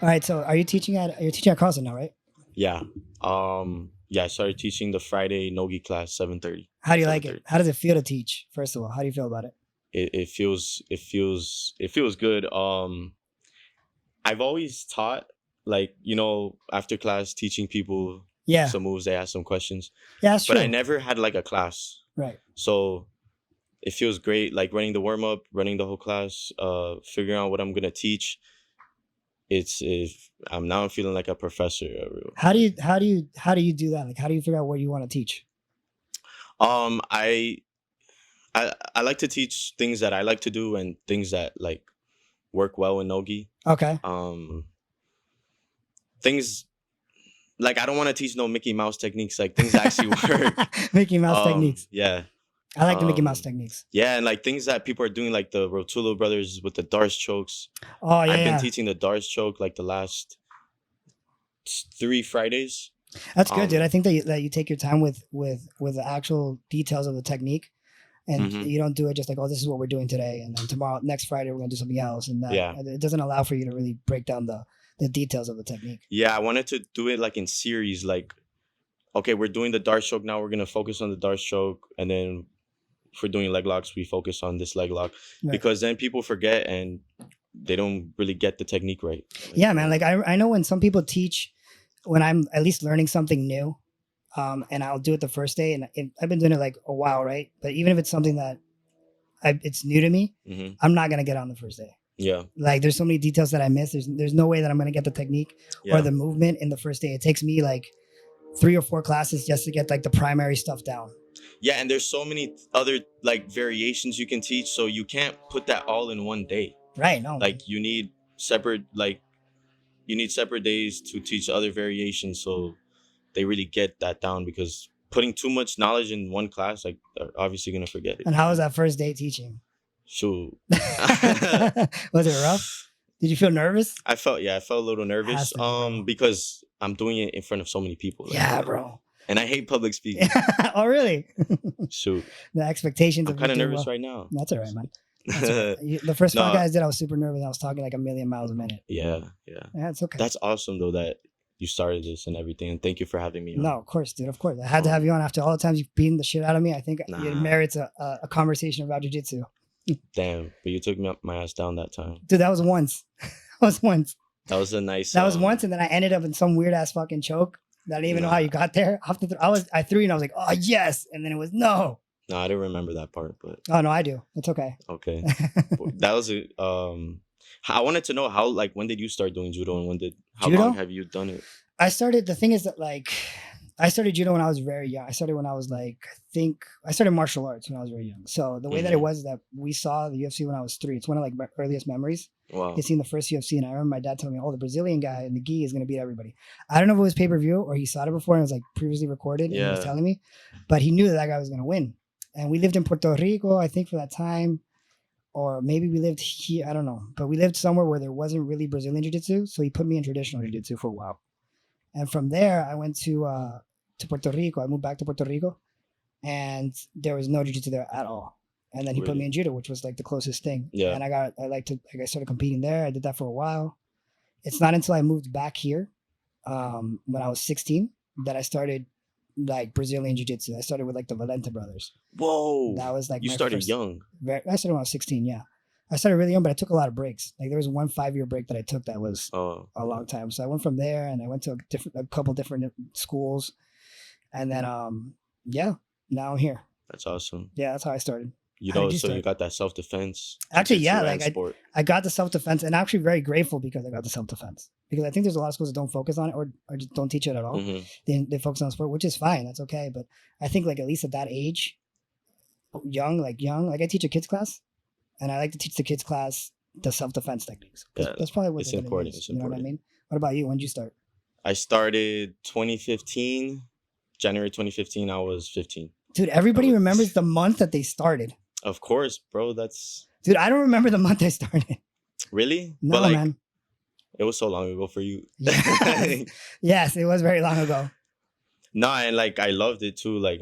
All right. So you're teaching at Carlson now, right? Yeah. Yeah, I started teaching the Friday Nogi class 7:30. How do you like it? How does it feel to teach? First of all, how do you feel about it? It feels good. I've always taught, like, after class teaching people some moves, they ask some questions. Yeah, that's true. But I never had like a class. Right. So it feels great, like running the warm up, running the whole class, figuring out what I'm gonna teach. I'm now feeling like a professor. How do you do that? Like, how do you figure out what you want to teach? I like to teach things that I like to do and things that like work well in Nogi. Okay. Things like, I don't want to teach no Mickey Mouse techniques, like things that actually work. Mickey Mouse techniques. Yeah. I like the Mickey Mouse techniques. Yeah, and like things that people are doing, like the Rotullo brothers with the Darce chokes. Oh yeah. I've been teaching the Darce choke like the last 3 Fridays. That's good, dude. I think that you take your time with the actual details of the technique, and you don't do it just like, oh, this is what we're doing today, and then tomorrow, next Friday, we're gonna do something else, and it doesn't allow for you to really break down the details of the technique. Yeah, I wanted to do it like in series, like, okay, we're doing the Darce choke now, we're gonna focus on the Darce choke, and then if we're doing leg locks, we focus on this leg lock, because then people forget and they don't really get the technique right. Like, yeah, man. Like I know when some people teach, when I'm at least learning something new, and I'll do it the first day, and I've been doing it like a while, right? But even if it's something that it's new to me, I'm not gonna get on the first day. Yeah. Like there's so many details that I miss. There's no way that I'm gonna get the technique or the movement in the first day. It takes me like 3 or 4 classes just to get like the primary stuff down. Yeah, and there's so many other like variations you can teach, so you can't put that all in one day. Right. No. Like you need separate days to teach other variations, so they really get that down, because putting too much knowledge in one class, like, they're obviously gonna forget it. And how was that first day teaching? Shoot. Was it rough? Did you feel nervous? I felt a little nervous. Because I'm doing it in front of so many people. Like, yeah, bro. And I hate public speaking. Oh, really? Shoot. The expectations. I'm kind of nervous right now. That's all right, man. The first 5 guys did, I was super nervous. I was talking like a million miles a minute. Yeah. Yeah, it's okay. That's awesome though that you started this and everything. And thank you for having me on. No, of course, dude. Of course. I had to have you on after all the times you've beaten the shit out of me. I think it merits a conversation about jiu-jitsu. Damn, but you took my ass down that time. Dude, that was once. That was once. That was a nice. That was once, and then I ended up in some weird ass fucking choke. I didn't even know how you got there. I threw you and I was like, oh yes, and then it was no. No, I didn't remember that part, but oh no, I do. It's okay. Okay, that was a. I wanted to know how, like, when did you start doing judo, and how long have you done it? I started. The thing is that, like, I started judo when I was very young. I started when I was like, I started martial arts when I was very young. So the way that it was that we saw the UFC when I was 3. It's one of like my earliest memories. Wow. I seen the first UFC, and I remember my dad telling me, "Oh, the Brazilian guy in the gi is gonna beat everybody." I don't know if it was pay-per-view or he saw it before and it was like previously recorded. And he was telling me, but he knew that guy was gonna win. And we lived in Puerto Rico, I think, for that time, or maybe we lived here. I don't know, but we lived somewhere where there wasn't really Brazilian jiu-jitsu, so he put me in traditional jiu-jitsu for a while. And from there, I went to Puerto Rico. I moved back to Puerto Rico, and there was no jiu-jitsu there at all. And then he put me in judo, which was like the closest thing. Yeah. And I started competing there. I did that for a while. It's not until I moved back here, when I was 16, that I started like Brazilian jiu-jitsu. I started with like the Valente brothers. Whoa. That was like you started young. I started when I was 16. Yeah. I started really young, but I took a lot of breaks. Like there was one 5-year break that I took that was a long time. So I went from there and I went to a couple different schools. And then, now I'm here. That's awesome. Yeah, that's how I started. You got that self-defense. Actually, yeah, like I got the self-defense, and I'm actually very grateful because I got the self-defense. Because I think there's a lot of schools that don't focus on it or just don't teach it at all. Mm-hmm. They focus on sport, which is fine. That's okay. But I think like at least at that age, young, like I teach a kids class, and I like to teach the kids class the self-defense techniques. Yeah, that's probably what it's important. You know what I mean? What about you? When did you start? I started 2015. January 2015, I was 15. Dude, everybody remembers the month that they started. Of course, bro. Dude, I don't remember the month I started. Really? No, but man. It was so long ago for you. Yes, it was very long ago. No, and like I loved it too. Like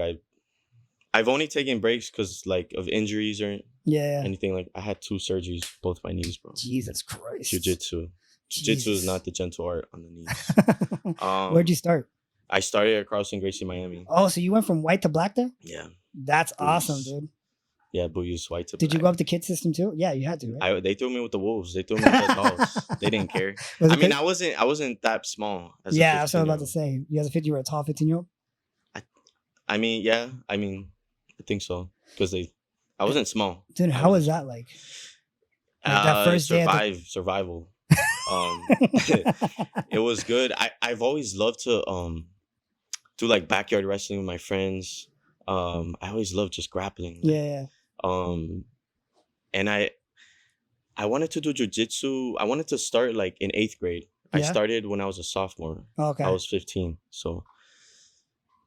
I've only taken breaks because like of injuries or Yeah. anything like. I had 2 surgeries, both my knees, bro. Jesus Christ. Jiu-jitsu. Jiu-jitsu is not the gentle art on the knees. Where'd you start? I started at Carlson Gracie, Miami. Oh, so you went from white to black there? Yeah. That's awesome, dude. Yeah, Buiu's white to black. Did you go up the kid system too? Yeah, you had to, right? They threw me with the wolves. They threw me with the dogs. They didn't care. I mean, I wasn't that small. As yeah, that's what I was about to say. You as a 50, you were a tall 15-year-old? I mean, yeah. I mean, I think so. Because I wasn't small. Dude, how was that like? That first day survival. It was good. I've always loved to do like backyard wrestling with my friends. I always loved just grappling. Yeah. And I wanted to do jiu-jitsu. I wanted to start like in 8th grade. I started when I was a sophomore. Okay. I was 15. So,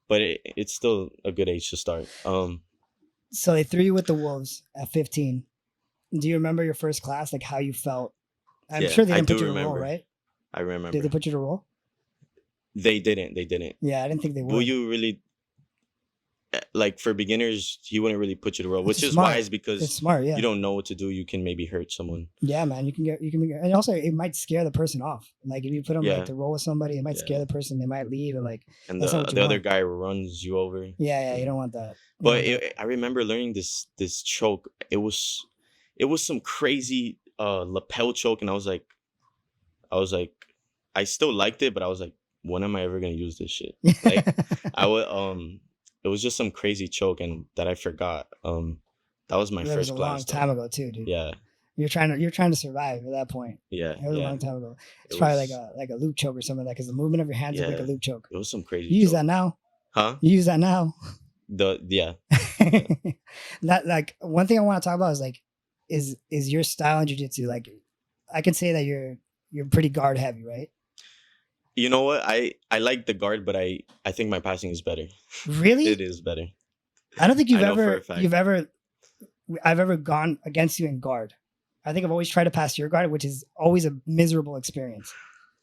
but it's still a good age to start. So they threw you with the wolves at 15. Do you remember your first class? Like how you felt? I'm sure they didn't put you to roll, right? I remember. Did they put you to roll? They didn't. Yeah, I didn't think they would. Buiu really, like for beginners, he wouldn't really put you to roll, which is smart. wise because it's smart, yeah. You don't know what to do. You can maybe hurt someone. Yeah, man, you can and also it might scare the person off. Like if you put them like to roll with somebody, it might scare the person. They might leave and the other guy runs you over. Yeah, you don't want that. But I remember learning this choke. It was some crazy lapel choke, and I was like, I still liked it, but I was like, when am I ever gonna use this shit? Like I would it was just some crazy choke and that I forgot. That was my first class. It was a long time ago too, dude. Yeah. You're trying to survive at that point. Yeah. It was a long time ago. It's probably like a loop choke or something like that because the movement of your hands is like a loop choke. It was some crazy. You use that now? Huh? You use that now? Yeah. That like one thing I want to talk about is like is your style in jiu-jitsu. Like I can say that you're pretty guard heavy, right? You know what? I like the guard, but I think my passing is better. Really? It is better. I don't think I've ever gone against you in guard. I think I've always tried to pass your guard, which is always a miserable experience.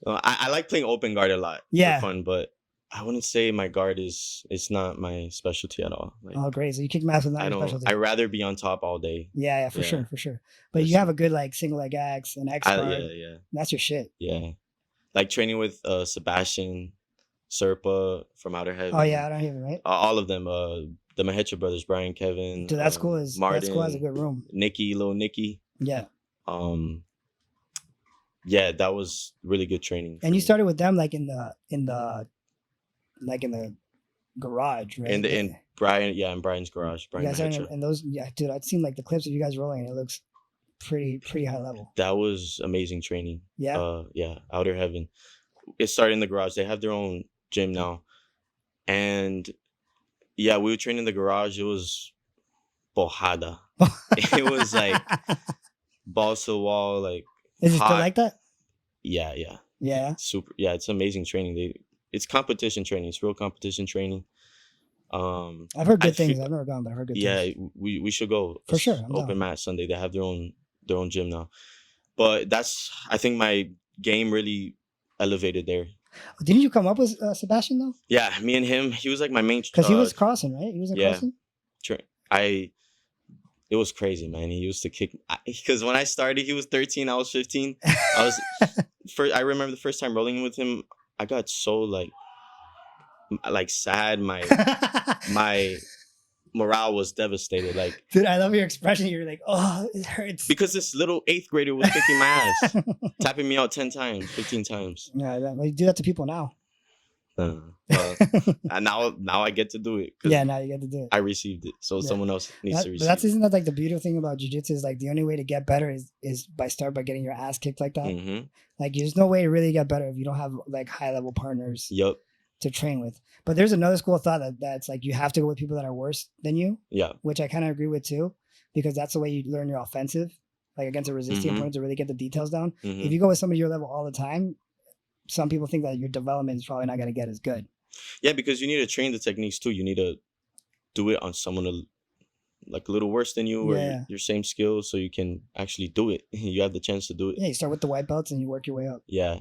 I like playing open guard a lot. Yeah. For fun, but I wouldn't say my guard it's not my specialty at all. Like, oh, great. So you kick my ass with not your specialty. I'd rather be on top all day. Yeah, for sure. But you have a good like single leg X and X guard. Yeah. That's your shit. Yeah. Like training with Sebastian, Serpa from Outer Heaven. Oh yeah, Outer Heaven, right? All of them. The Mahecha brothers, Brian, Kevin. Dude, that school has a good room. Little Nikki. Yeah. Yeah, that was really good training. And you started with them like in the garage, right? In Brian's garage. And those, dude, I'd seen like the clips of you guys rolling, and it looks pretty high level. That was amazing training. Yeah. Outer Heaven. It started in the garage. They have their own gym now, and yeah, we would train in the garage. It was bojada. It was like balls to the wall. Like, is it still like that? Yeah. Super. Yeah, it's amazing training. It's competition training. It's real competition training. I've heard good things. I've never gone, but I've heard good things. Yeah, we should go for sure. Open mat Sunday. They have their own gym now, but I think my game really elevated there. Didn't you come up with Sebastian though? Yeah, me and him. He was like my main. Because he was crossing, right? He was in crossing. It was crazy, man. He used to kick. Because when I started, he was 13. I was 15. I remember the first time rolling with him. I got so like sad. My morale was devastated. Like, dude, I love your expression. You're like, oh, it hurts. Because this little 8th grader was kicking my ass, tapping me out 10 times, 15 times. Yeah, you do that to people now. And now I get to do it. Yeah, now you get to do it. I received it, so someone else needs to receive it. Isn't that like the beautiful thing about jiu-jitsu is like the only way to get better is by getting your ass kicked like that. Mm-hmm. Like there's no way to really get better if you don't have like high level partners. Yep. To train with. But there's another school of thought that's like you have to go with people that are worse than you. Yeah. Which I kind of agree with too, because that's the way you learn your offensive, like against a resisting opponent to really get the details down. Mm-hmm. If you go with somebody your level all the time, some people think that your development is probably not going to get as good. Yeah, because you need to train the techniques too. You need to do it on someone like a little worse than you or your same skills, so you can actually do it. You have the chance to do it. Yeah, you start with the white belts and you work your way up. Yeah,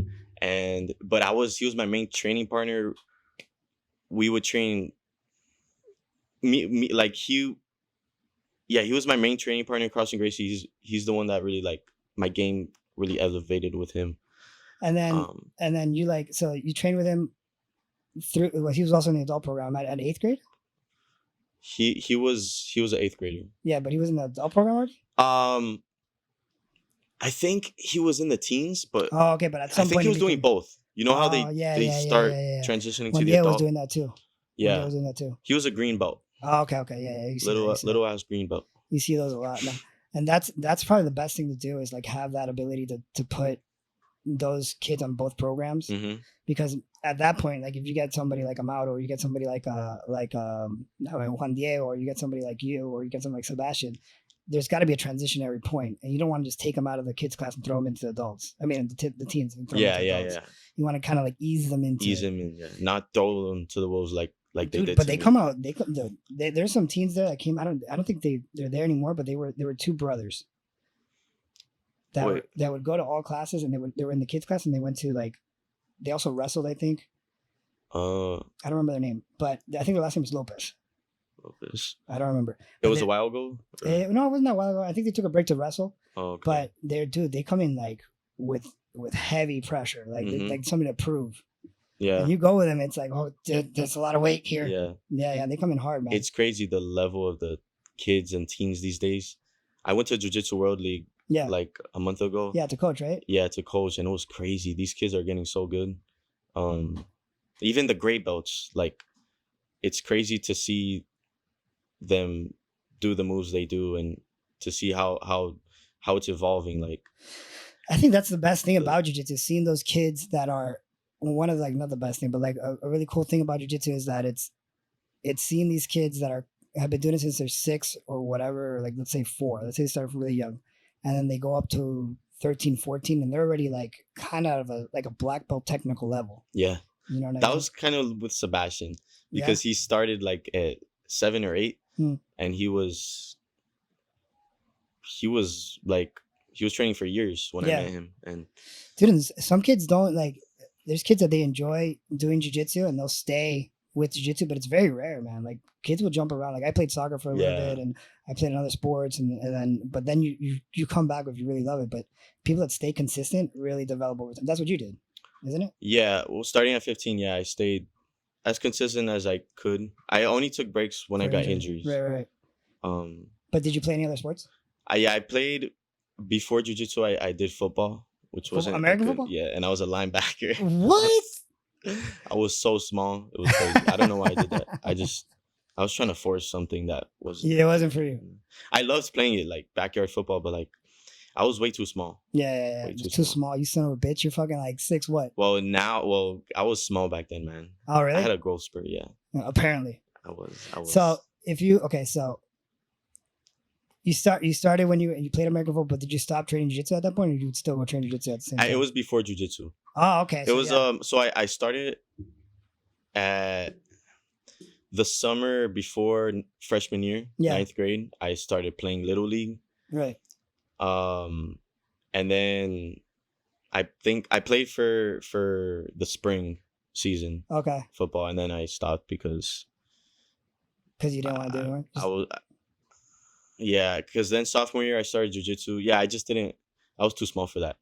but he was my main training partner. We would train me like he Yeah, he was my main training partner, Carlson Gracie. He's the one that really like my game really elevated with him. And then you like, so you trained with him through. Well, he was also in the adult program at 8th grade. He was an 8th grader. Yeah, but he was in the adult program already. I think he was in the teens, but okay, but at some point he was doing both. You know how they start transitioning to the adult. Was doing that too. Yeah, was doing that too. He was a green belt. Okay, yeah. You see little ass green belt. You see those a lot now, and that's probably the best thing to do is like have that ability to put those kids on both programs, because at that point, like if you get somebody like Amado, or you get somebody like Juan Diego, or you get somebody like you, or you get somebody like Sebastian, there's got to be a transitionary point, and you don't want to just take them out of the kids class and throw them into the adults. I mean, the teens. And throw them into adults. You want to kind of like ease them in, not throw them to the wolves like Dude, they did. But they come out. There's some teens there that came. I don't think they're there anymore. But they were two brothers that would go to all classes, and they were in the kids class, and they went to like, they also wrestled, I think. I don't remember their name, but I think their last name was Lopez. I don't remember. It was a while ago? No, it wasn't that while ago. I think they took a break to wrestle. Oh, okay. But they come in like with heavy pressure, like like something to prove. Yeah. And you go with them, it's like, oh, there's a lot of weight here. Yeah. Yeah, they come in hard, man. It's crazy the level of the kids and teens these days. I went to Jiu-Jitsu World League like a month ago. Yeah, to coach, right? Yeah, to coach, and it was crazy. These kids are getting so good. Even the gray belts, like, it's crazy to see them do the moves they do and to see how it's evolving. Like, I think that's the best thing about jiu-jitsu, seeing those kids that are one of like, not the best thing, but like a really cool thing about jiu-jitsu is that it's seeing these kids that have been doing it since they're 6 or whatever, or like let's say 4. Let's say they start really young, and then they go up to 13, 14, and they're already like kind of a black belt technical level. Yeah. You know what I mean? That was kind of with Sebastian, because he started like at 7 or 8, and he was training for years when I met him. And dude, some kids don't like. There's kids that they enjoy doing jiu-jitsu and they'll stay with jiu-jitsu, but it's very rare, man. Like kids will jump around. Like I played soccer for a little bit, and I played in other sports, but then you come back if you really love it. But people that stay consistent really develop over time. That's what you did, isn't it? Yeah. Well, starting at 15, I stayed as consistent as I could. I only took breaks when I got injuries. Right. But did you play any other sports? I played before jiu-jitsu. I did football, which wasn't American football. Yeah, and I was a linebacker. What? I was so small. It was crazy. I don't know why I did that. I was trying to force something that wasn't. Yeah, it wasn't for you. I loved playing it, like backyard football, but like I was way too small. Yeah. Way too small. You son of a bitch. You're fucking like 6 what? Well, I was small back then, man. Oh, really? I had a growth spurt, yeah. Apparently. I was. So so you started when you played American football, but did you stop training jiu-jitsu at that point, or you would still go train jiu-jitsu at the same time? It was before jiu-jitsu. Oh, okay. So it was so I started at the summer before freshman year, 9th grade. I started playing Little League. Right. And then I think I played for the spring season. Okay. Football, and then I stopped because you didn't want to do it. Because then sophomore year I started jiu-jitsu. Yeah, I just didn't. I was too small for that,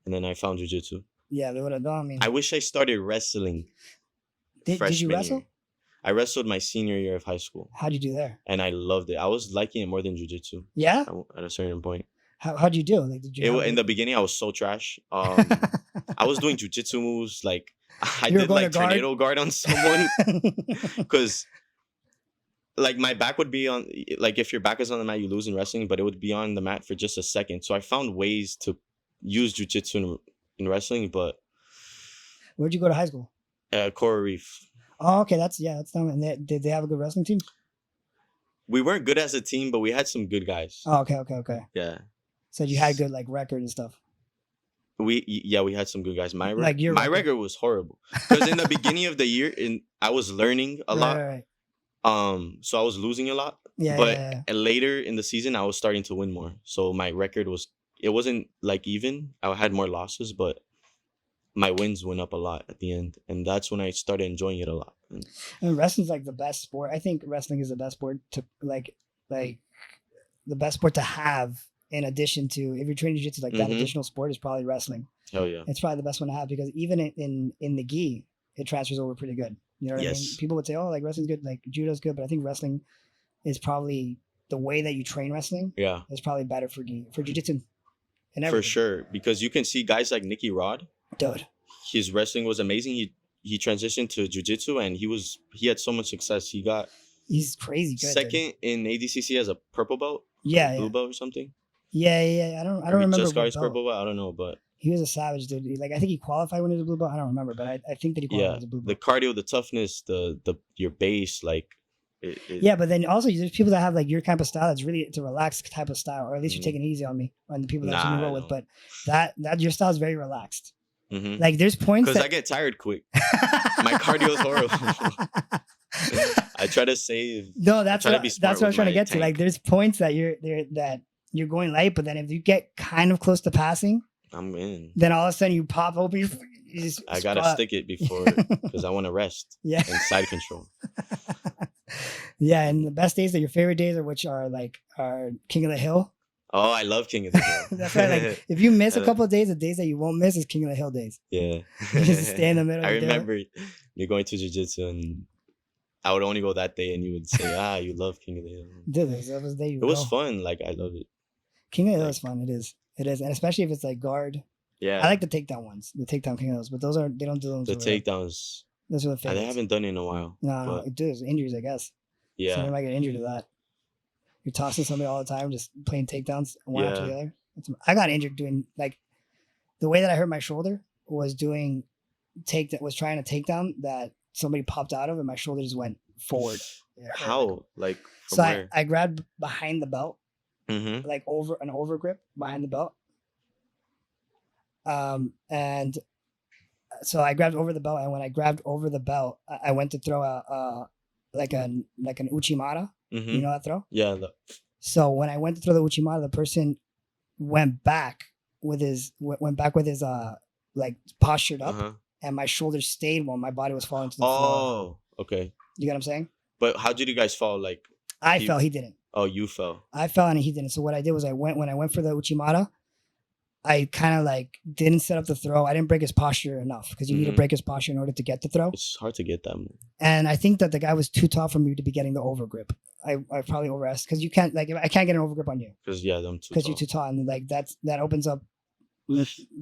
and then I found jiu-jitsu. Yeah, they would have done. I wish I started wrestling. Did you wrestle? Year. I wrestled my senior year of high school. How'd you do there? And I loved it. I was liking it more than jiu-jitsu. Yeah. At a certain point. How'd you do? Like, in the beginning, I was so trash. I was doing jiu-jitsu moves. Like I did like tornado guard on someone because. Like my back would be on, like if your back is on the mat, you lose in wrestling, but it would be on the mat for just a second. So I found ways to use jiu-jitsu in wrestling, but. Where'd you go to high school? Coral Reef. Oh, okay. That's them. And did they have a good wrestling team? We weren't good as a team, but we had some good guys. Oh, okay. Yeah. So you had good like record and stuff. We had some good guys. My record was horrible because in the beginning of the year, I was learning a lot. Right. So I was losing a lot. But later in the season, I was starting to win more. So my record wasn't like even. I had more losses, but my wins went up a lot at the end, and that's when I started enjoying it a lot. And wrestling's like the best sport. I think wrestling is the best sport to like the best sport to have in addition to, if you're training jiu-jitsu, like that additional sport is probably wrestling. Hell yeah. It's probably the best one to have because even in the gi, it transfers over pretty good. You know what I mean? People would say, oh, like wrestling's good, like judo's good, but I think wrestling is probably the way that you train wrestling. Yeah. Is probably better for jiu-jitsu. For sure. Because you can see guys like Nicky Rod. Dude. His wrestling was amazing. He transitioned to jiu-jitsu and he had so much success. He's crazy good. Second in ADCC as a purple belt. Yeah. Blue belt or something. Yeah. I don't remember. Just got his purple belt. I don't know, but he was a savage, dude. Like I think he qualified when he was a blue belt. I don't remember, but I think that he qualified as a blue belt. The cardio, the toughness, your base, like. Yeah, but then also there's people that have like your type of style. It's a relaxed type of style, or at least you're taking it easy on me and the people that you roll with. But that your style is very relaxed. Like there's points because I get tired quick. My cardio is horrible. I try to save. No, that's what I was trying to get to. Like there's points that you're going light, but then if you get kind of close to passing, I'm in. Then all of a sudden you pop open. I gotta stick it before because I want to rest. Yeah, and side control. Yeah, and the best days are your favorite days, are which are King of the Hill. Oh, I love King of the Hill. That's right. Like if you miss a couple of days, the days that you won't miss is King of the Hill days. Yeah, you just stay in the middle. I remember you going to jiu-jitsu and I would only go that day, and you would say, you love King of the Hill. Dude, that was the day it was fun. Like I love it. King of the Hill is fun. It is, and especially if it's like guard. Yeah, I like the takedown ones, the takedown King of the Hills, but they don't do those. The takedowns. Those are the favorites. They haven't done it in a while. No, dude, it's injuries, I guess. Yeah, somebody might get injured to that. You're tossing somebody all the time, just playing takedowns one after the other. I got injured doing like the way that I hurt my shoulder was trying to take down that somebody popped out of, and my shoulder just went forward. How? Like from where? I grabbed behind the belt, like over an over grip behind the belt. And so I grabbed over the belt, and when I grabbed over the belt, I went to throw like an uchimata. You know that throw? Yeah. So when I went to throw the uchimata, the person went back with his like postured up, and my shoulders stayed while my body was falling to the floor. Oh, okay. You get what I'm saying? But how did you guys fall? Like I fell, he didn't. Oh, you fell. I fell and he didn't. So what I did was when I went for the uchimata, I kind of like didn't set up the throw. I didn't break his posture enough because you need to break his posture in order to get the throw. It's hard to get that move. And I think that the guy was too tall for me to be getting the over grip. I probably overestimated because you can't I can't get an over grip on you. Because you're too tall, and like that opens up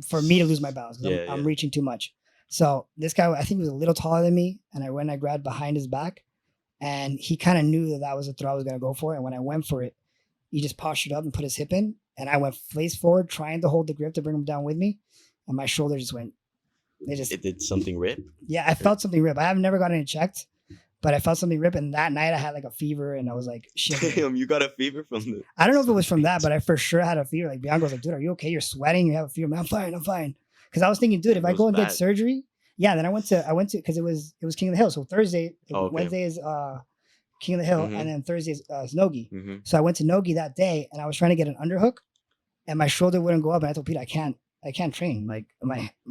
for me to lose my balance. I'm reaching too much. So this guy, I think he was a little taller than me, and I grabbed behind his back, and he kind of knew that was a throw I was gonna go for. And when I went for it, he just postured up and put his hip in. And I went face forward, trying to hold the grip to bring him down with me. And my shoulder just went. It did something rip? Yeah, I felt something rip. I have never gotten it checked, but I felt something rip. And that night I had like a fever, and I was like, shit. Damn, you got a fever from this? I don't know if it was from that, but I for sure had a fever. Like Bianca was like, dude, are you okay? You're sweating. You have a fever. Man, I'm fine. Because I was thinking, dude, if I go and get surgery. Yeah, then I went to, because it was King of the Hill. So Wednesday is King of the Hill, and then Thursday is Nogi. So I went to Nogi that day, and I was trying to get an underhook. And my shoulder wouldn't go up, and I told Peter, I can't train. Like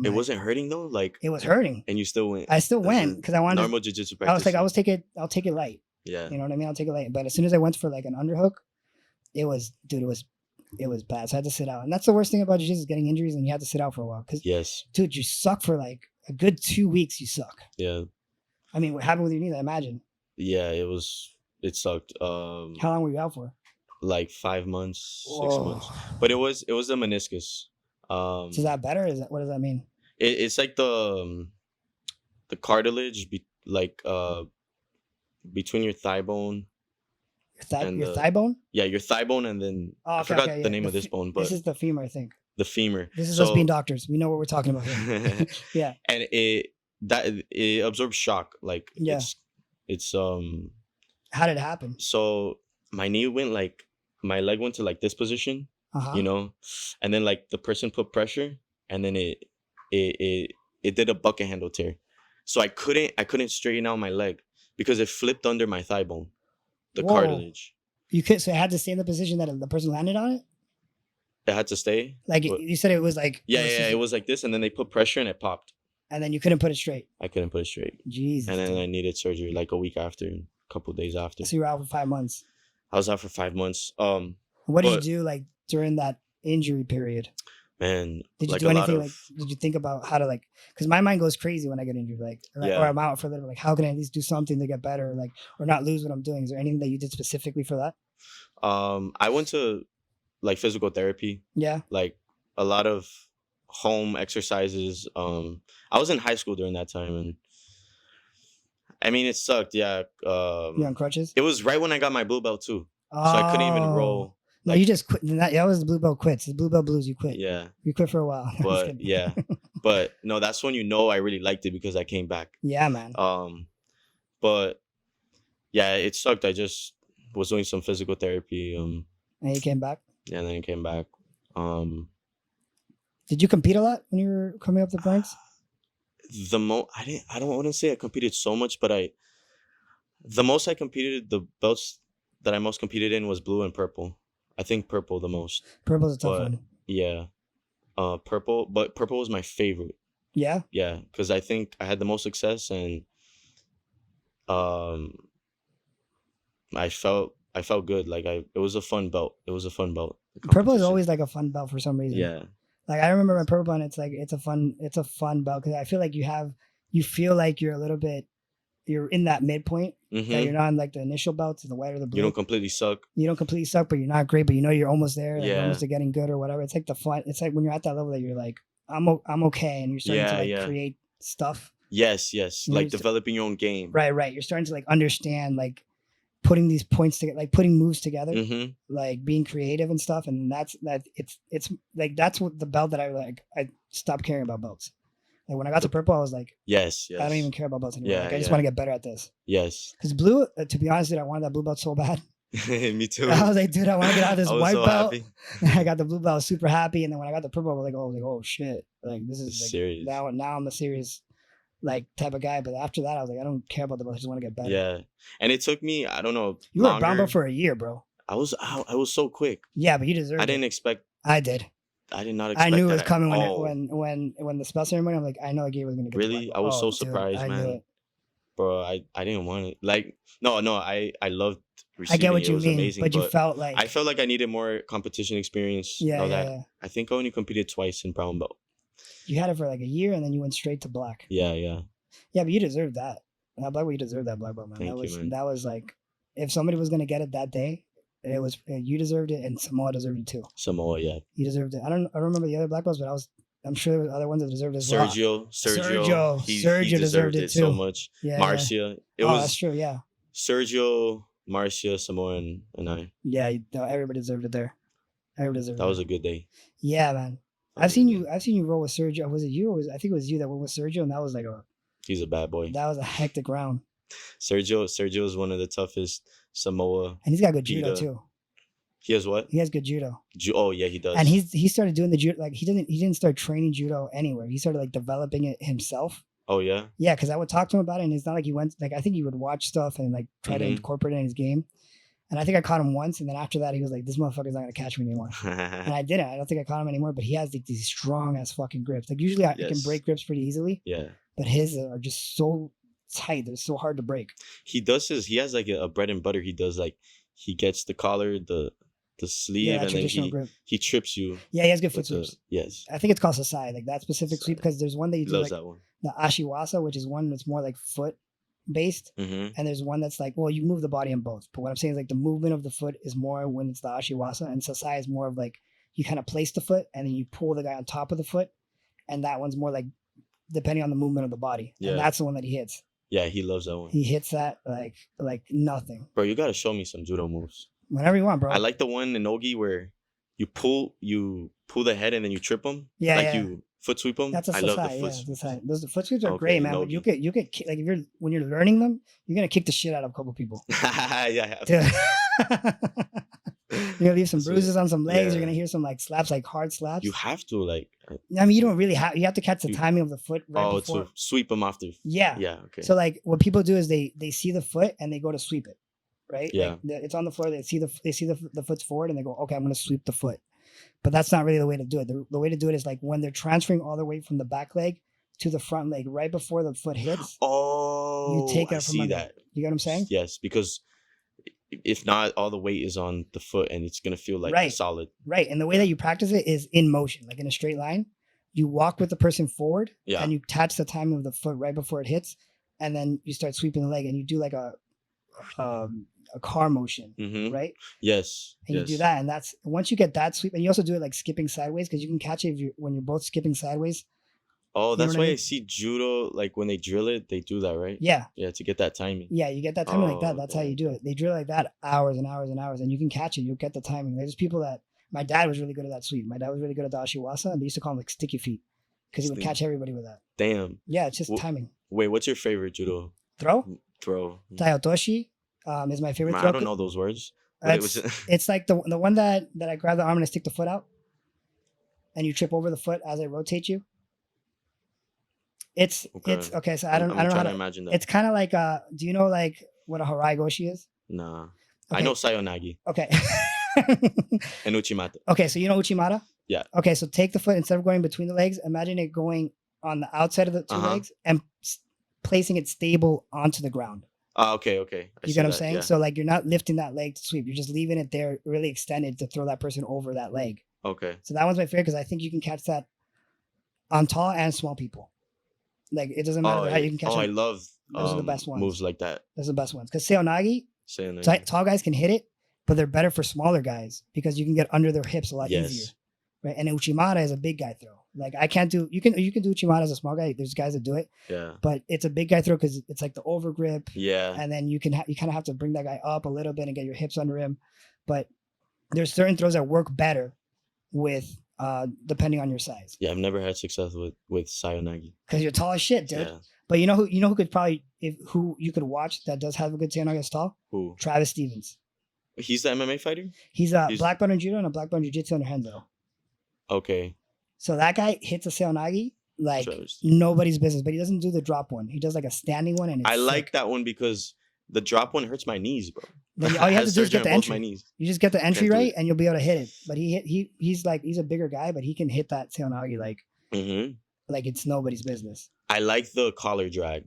it wasn't hurting though. Like it was hurting, and you still went. I still went because I wanted normal jiu-jitsu practice. I was like, I'll take it light. Yeah, you know what I mean. I'll take it light. But as soon as I went for like an underhook, it was bad. So I had to sit out, and that's the worst thing about jiu-jitsu is getting injuries, and you have to sit out for a while. Because dude, you suck for like a good 2 weeks. You suck. Yeah. I mean, what happened with your knee? I imagine. Yeah, it sucked. How long were you out for? Like 5 months, 6 months, but it was the meniscus. So is that better? What does that mean? It's like the cartilage, between your thigh bone. Your thigh bone? Yeah, your thigh bone, and then I forgot the name of this bone, but this is the femur, I think. The femur. This is us being doctors. We know what we're talking about here. Yeah. And it absorbs shock. Like it's How did it happen? So my knee went my leg went to like this position, you know, and then like the person put pressure, and then it did a bucket handle tear. So I couldn't straighten out my leg because it flipped under my thigh bone, the cartilage. So it had to stay in the position that the person landed on it? It had to stay? Like you said it was like... Yeah, it was like this, and then they put pressure and it popped. And then you couldn't put it straight? I couldn't put it straight. Jesus. And then I needed surgery like a week after, a couple of days after. So you were out for 5 months? I was out for 5 months. What did you do like during that injury period? Man, did you do anything like? Did you think about how to like? Because my mind goes crazy when I get injured, or I'm out for a little. Like, how can I at least do something to get better, like, or not lose what I'm doing? Is there anything that you did specifically for that? I went to like physical therapy. Yeah. Like a lot of home exercises. I was in high school during that time, and I mean it sucked. Yeah. You on crutches? It was right when I got my blue belt too, so I couldn't even roll. No, you just quit. That was the blue belt quits. The blue belt blues. You quit. Yeah. You quit for a while. But yeah, but no, that's when I really liked it because I came back. Yeah, man. But yeah, it sucked. I just was doing some physical therapy. And you came back. Yeah, and then I came back. Did you compete a lot when you were coming up the ranks? I don't want to say I competed so much, but the most I competed, the belts that I most competed in was blue and purple. I think purple the most. Purple's a tough one. Yeah. Purple was my favorite. Yeah? Yeah, because I think I had the most success, and I felt good. Like it was a fun belt. It was a fun belt. Purple is always like a fun belt for some reason. Yeah. Like I remember my purple one, it's a fun belt because I feel like you feel like you're in that midpoint. Mm-hmm. That you're not in like the initial belts, the white or the blue. You don't completely suck. But you're not great, but you know you're almost there. Like yeah. You're almost to getting good or whatever. It's like the fun. It's like when you're at that level that you're like, I'm okay, and you're starting to create stuff. Yes. Like developing your own game. Right. You're starting to like understand like putting these points together, like putting moves together, mm-hmm. like being creative and stuff. And it's like that's what the belt that I stopped caring about belts. Like when I got to purple, I was like, yes. I don't even care about belts anymore. I just want to get better at this. Yes. Because blue, to be honest, dude, I wanted that blue belt so bad. Me too. I was like, dude, I want to get out of this white belt. Happy. I got the blue belt, I was super happy. And then when I got the purple, I was like, oh shit. Like this is like, serious. Now I'm a serious like type of guy. But after that, I was like, I don't care about the belt. I just want to get better. Yeah. And it took me, I don't know. You were a brown belt for a year, bro. I was so quick. Yeah, but you deserved it. I didn't expect. I did. I did not expect. I knew it was coming when the spell ceremony. I'm like, I know Gabriel was gonna get. Really, I was so surprised, dude, man. Bro, I didn't want it. Like, no, I loved receiving. I get what it. you was mean, amazing, but you felt like I felt like I needed more competition experience. Yeah. I think I only competed twice in brown belt. You had it for like a year, and then you went straight to black. Yeah. Yeah, but you deserved that. That black belt, you deserved that black belt, man. That was like, if somebody was gonna get it that day. It was you deserved it, and Samoa deserved it too. Samoa, yeah, he deserved it. I don't remember the other black belts, but I'm sure there were other ones that deserved it as well. Sergio deserved it too. So much. Yeah, Marcia, that's true. Yeah, Sergio, Marcia, Samoa, and I. Yeah, everybody deserved it there. Everybody deserved it. That was a good day. Yeah, man. I've seen you roll with Sergio. Was it you? I think it was you that went with Sergio, and that was like he's a bad boy. That was a hectic round. Sergio is one of the toughest Samoa. And he's got good judo too. He has what? He has good judo. Oh yeah, he does. And he started doing the judo. Like he didn't start training judo anywhere. He started like developing it himself. Oh yeah. Yeah, because I would talk to him about it, and it's not like he went. Like I think he would watch stuff and like try to incorporate it in his game. And I think I caught him once, and then after that, he was like, "This motherfucker's not gonna catch me anymore." And I didn't. I don't think I caught him anymore. But he has like these strong ass fucking grips. Like usually I can break grips pretty easily. Yeah. But his are just so tight. They're so hard to break. He has like a bread and butter. He does like he gets the collar, the sleeve, and then he trips you. Yeah, he has good foot sweeps. Yes. I think it's called Sasai, like that specific sweep, because there's one that you do like that one. The Ashiwasa, which is one that's more like foot based, and there's one that's like, well, you move the body in both. But what I'm saying is like the movement of the foot is more when it's the Ashiwasa, and Sasai is more of like you kind of place the foot and then you pull the guy on top of the foot, and that one's more like depending on the movement of the body. Yeah. And that's the one that he hits. Yeah, he loves that one. He hits that like nothing. Bro, you gotta show me some judo moves. Whenever you want, bro. I like the one in Nogi where you pull the head and then you trip them. Yeah, like you foot sweep them. That's a I love the foot sweep. Those foot sweeps are great, man. But you get like when you're learning them, you're gonna kick the shit out of a couple people. Yeah. You're gonna leave some bruises on some legs. You're gonna hear some like slaps, like hard slaps. You have to like. I mean, you don't really have. You have to catch the timing of the foot right before. To sweep them off the. Yeah. Okay. So like, what people do is they see the foot and they go to sweep it, right? Yeah. Like, it's on the floor. They see the foot's forward and they go, okay, I'm gonna sweep the foot. But that's not really the way to do it. The way to do it is like when they're transferring all the weight from the back leg to the front leg, right before the foot hits. Oh. You take it from that. You get what I'm saying? Yes, because if not, all the weight is on the foot, and it's gonna feel like solid. Right, and the way that you practice it is in motion, like in a straight line. You walk with the person forward, and you catch the timing of the foot right before it hits, and then you start sweeping the leg, and you do like a car motion, right? Yes. And you do that, and that's once you get that sweep, and you also do it like skipping sideways because you can catch it when you're both skipping sideways. Oh, that's why I see judo, like when they drill it, they do that, right? Yeah. Yeah, to get that timing. Yeah, you get that timing like that. That's how you do it. They drill like that hours and hours and hours, and you can catch it. You'll get the timing. There's people that, my dad was really good at that sweep. My dad was really good at the Ashiwasa, and they used to call him like sticky feet because he would catch everybody with that. Damn. Yeah, it's just timing. Wait, what's your favorite judo? Throw? Taiotoshi is my favorite throw. I don't know those words. It's like the one that I grab the arm and I stick the foot out, and you trip over the foot as I rotate you. It's okay. So I don't know how to imagine that. It's kind of like do you know like what a harai goshi is? Nah. Okay. I know sayonagi. Okay. And uchimata. Okay, so you know uchimata? Yeah. Okay, so take the foot, instead of going between the legs, imagine it going on the outside of the two legs and placing it stable onto the ground. Okay. You get what I'm saying? Yeah. So like you're not lifting that leg to sweep. You're just leaving it there really extended to throw that person over that leg. Okay. So that one's my favorite because I think you can catch that on tall and small people. Like it doesn't matter how you can catch them. I love those are the best ones. Moves like that. Those are the best ones. Because seonagi, tall guys can hit it, but they're better for smaller guys because you can get under their hips a lot easier. Right. And uchimata is a big guy throw. Like I can't do, you can do uchimata as a small guy. There's guys that do it. Yeah. But it's a big guy throw because it's like the over grip. Yeah. And then you kind of have to bring that guy up a little bit and get your hips under him. But there's certain throws that work better with depending on your size. Yeah, I've never had success with sayonagi. Because you're tall as shit, dude. Yeah. But you know who could probably who you could watch that does have a good sayonagi as tall? Who? Travis Stevens. He's the MMA fighter? He's a black belt in judo and a black belt in jiu-jitsu under Hendo. Okay. So that guy hits a sayonagi like nobody's business, but he doesn't do the drop one. He does like a standing one, and it's like that one because the drop one hurts my knees, bro. Then all you have to do is get the entry. You just get the entry right, and you'll be able to hit it. But he's a bigger guy, but he can hit that sayonagi like it's nobody's business. I like the collar drag.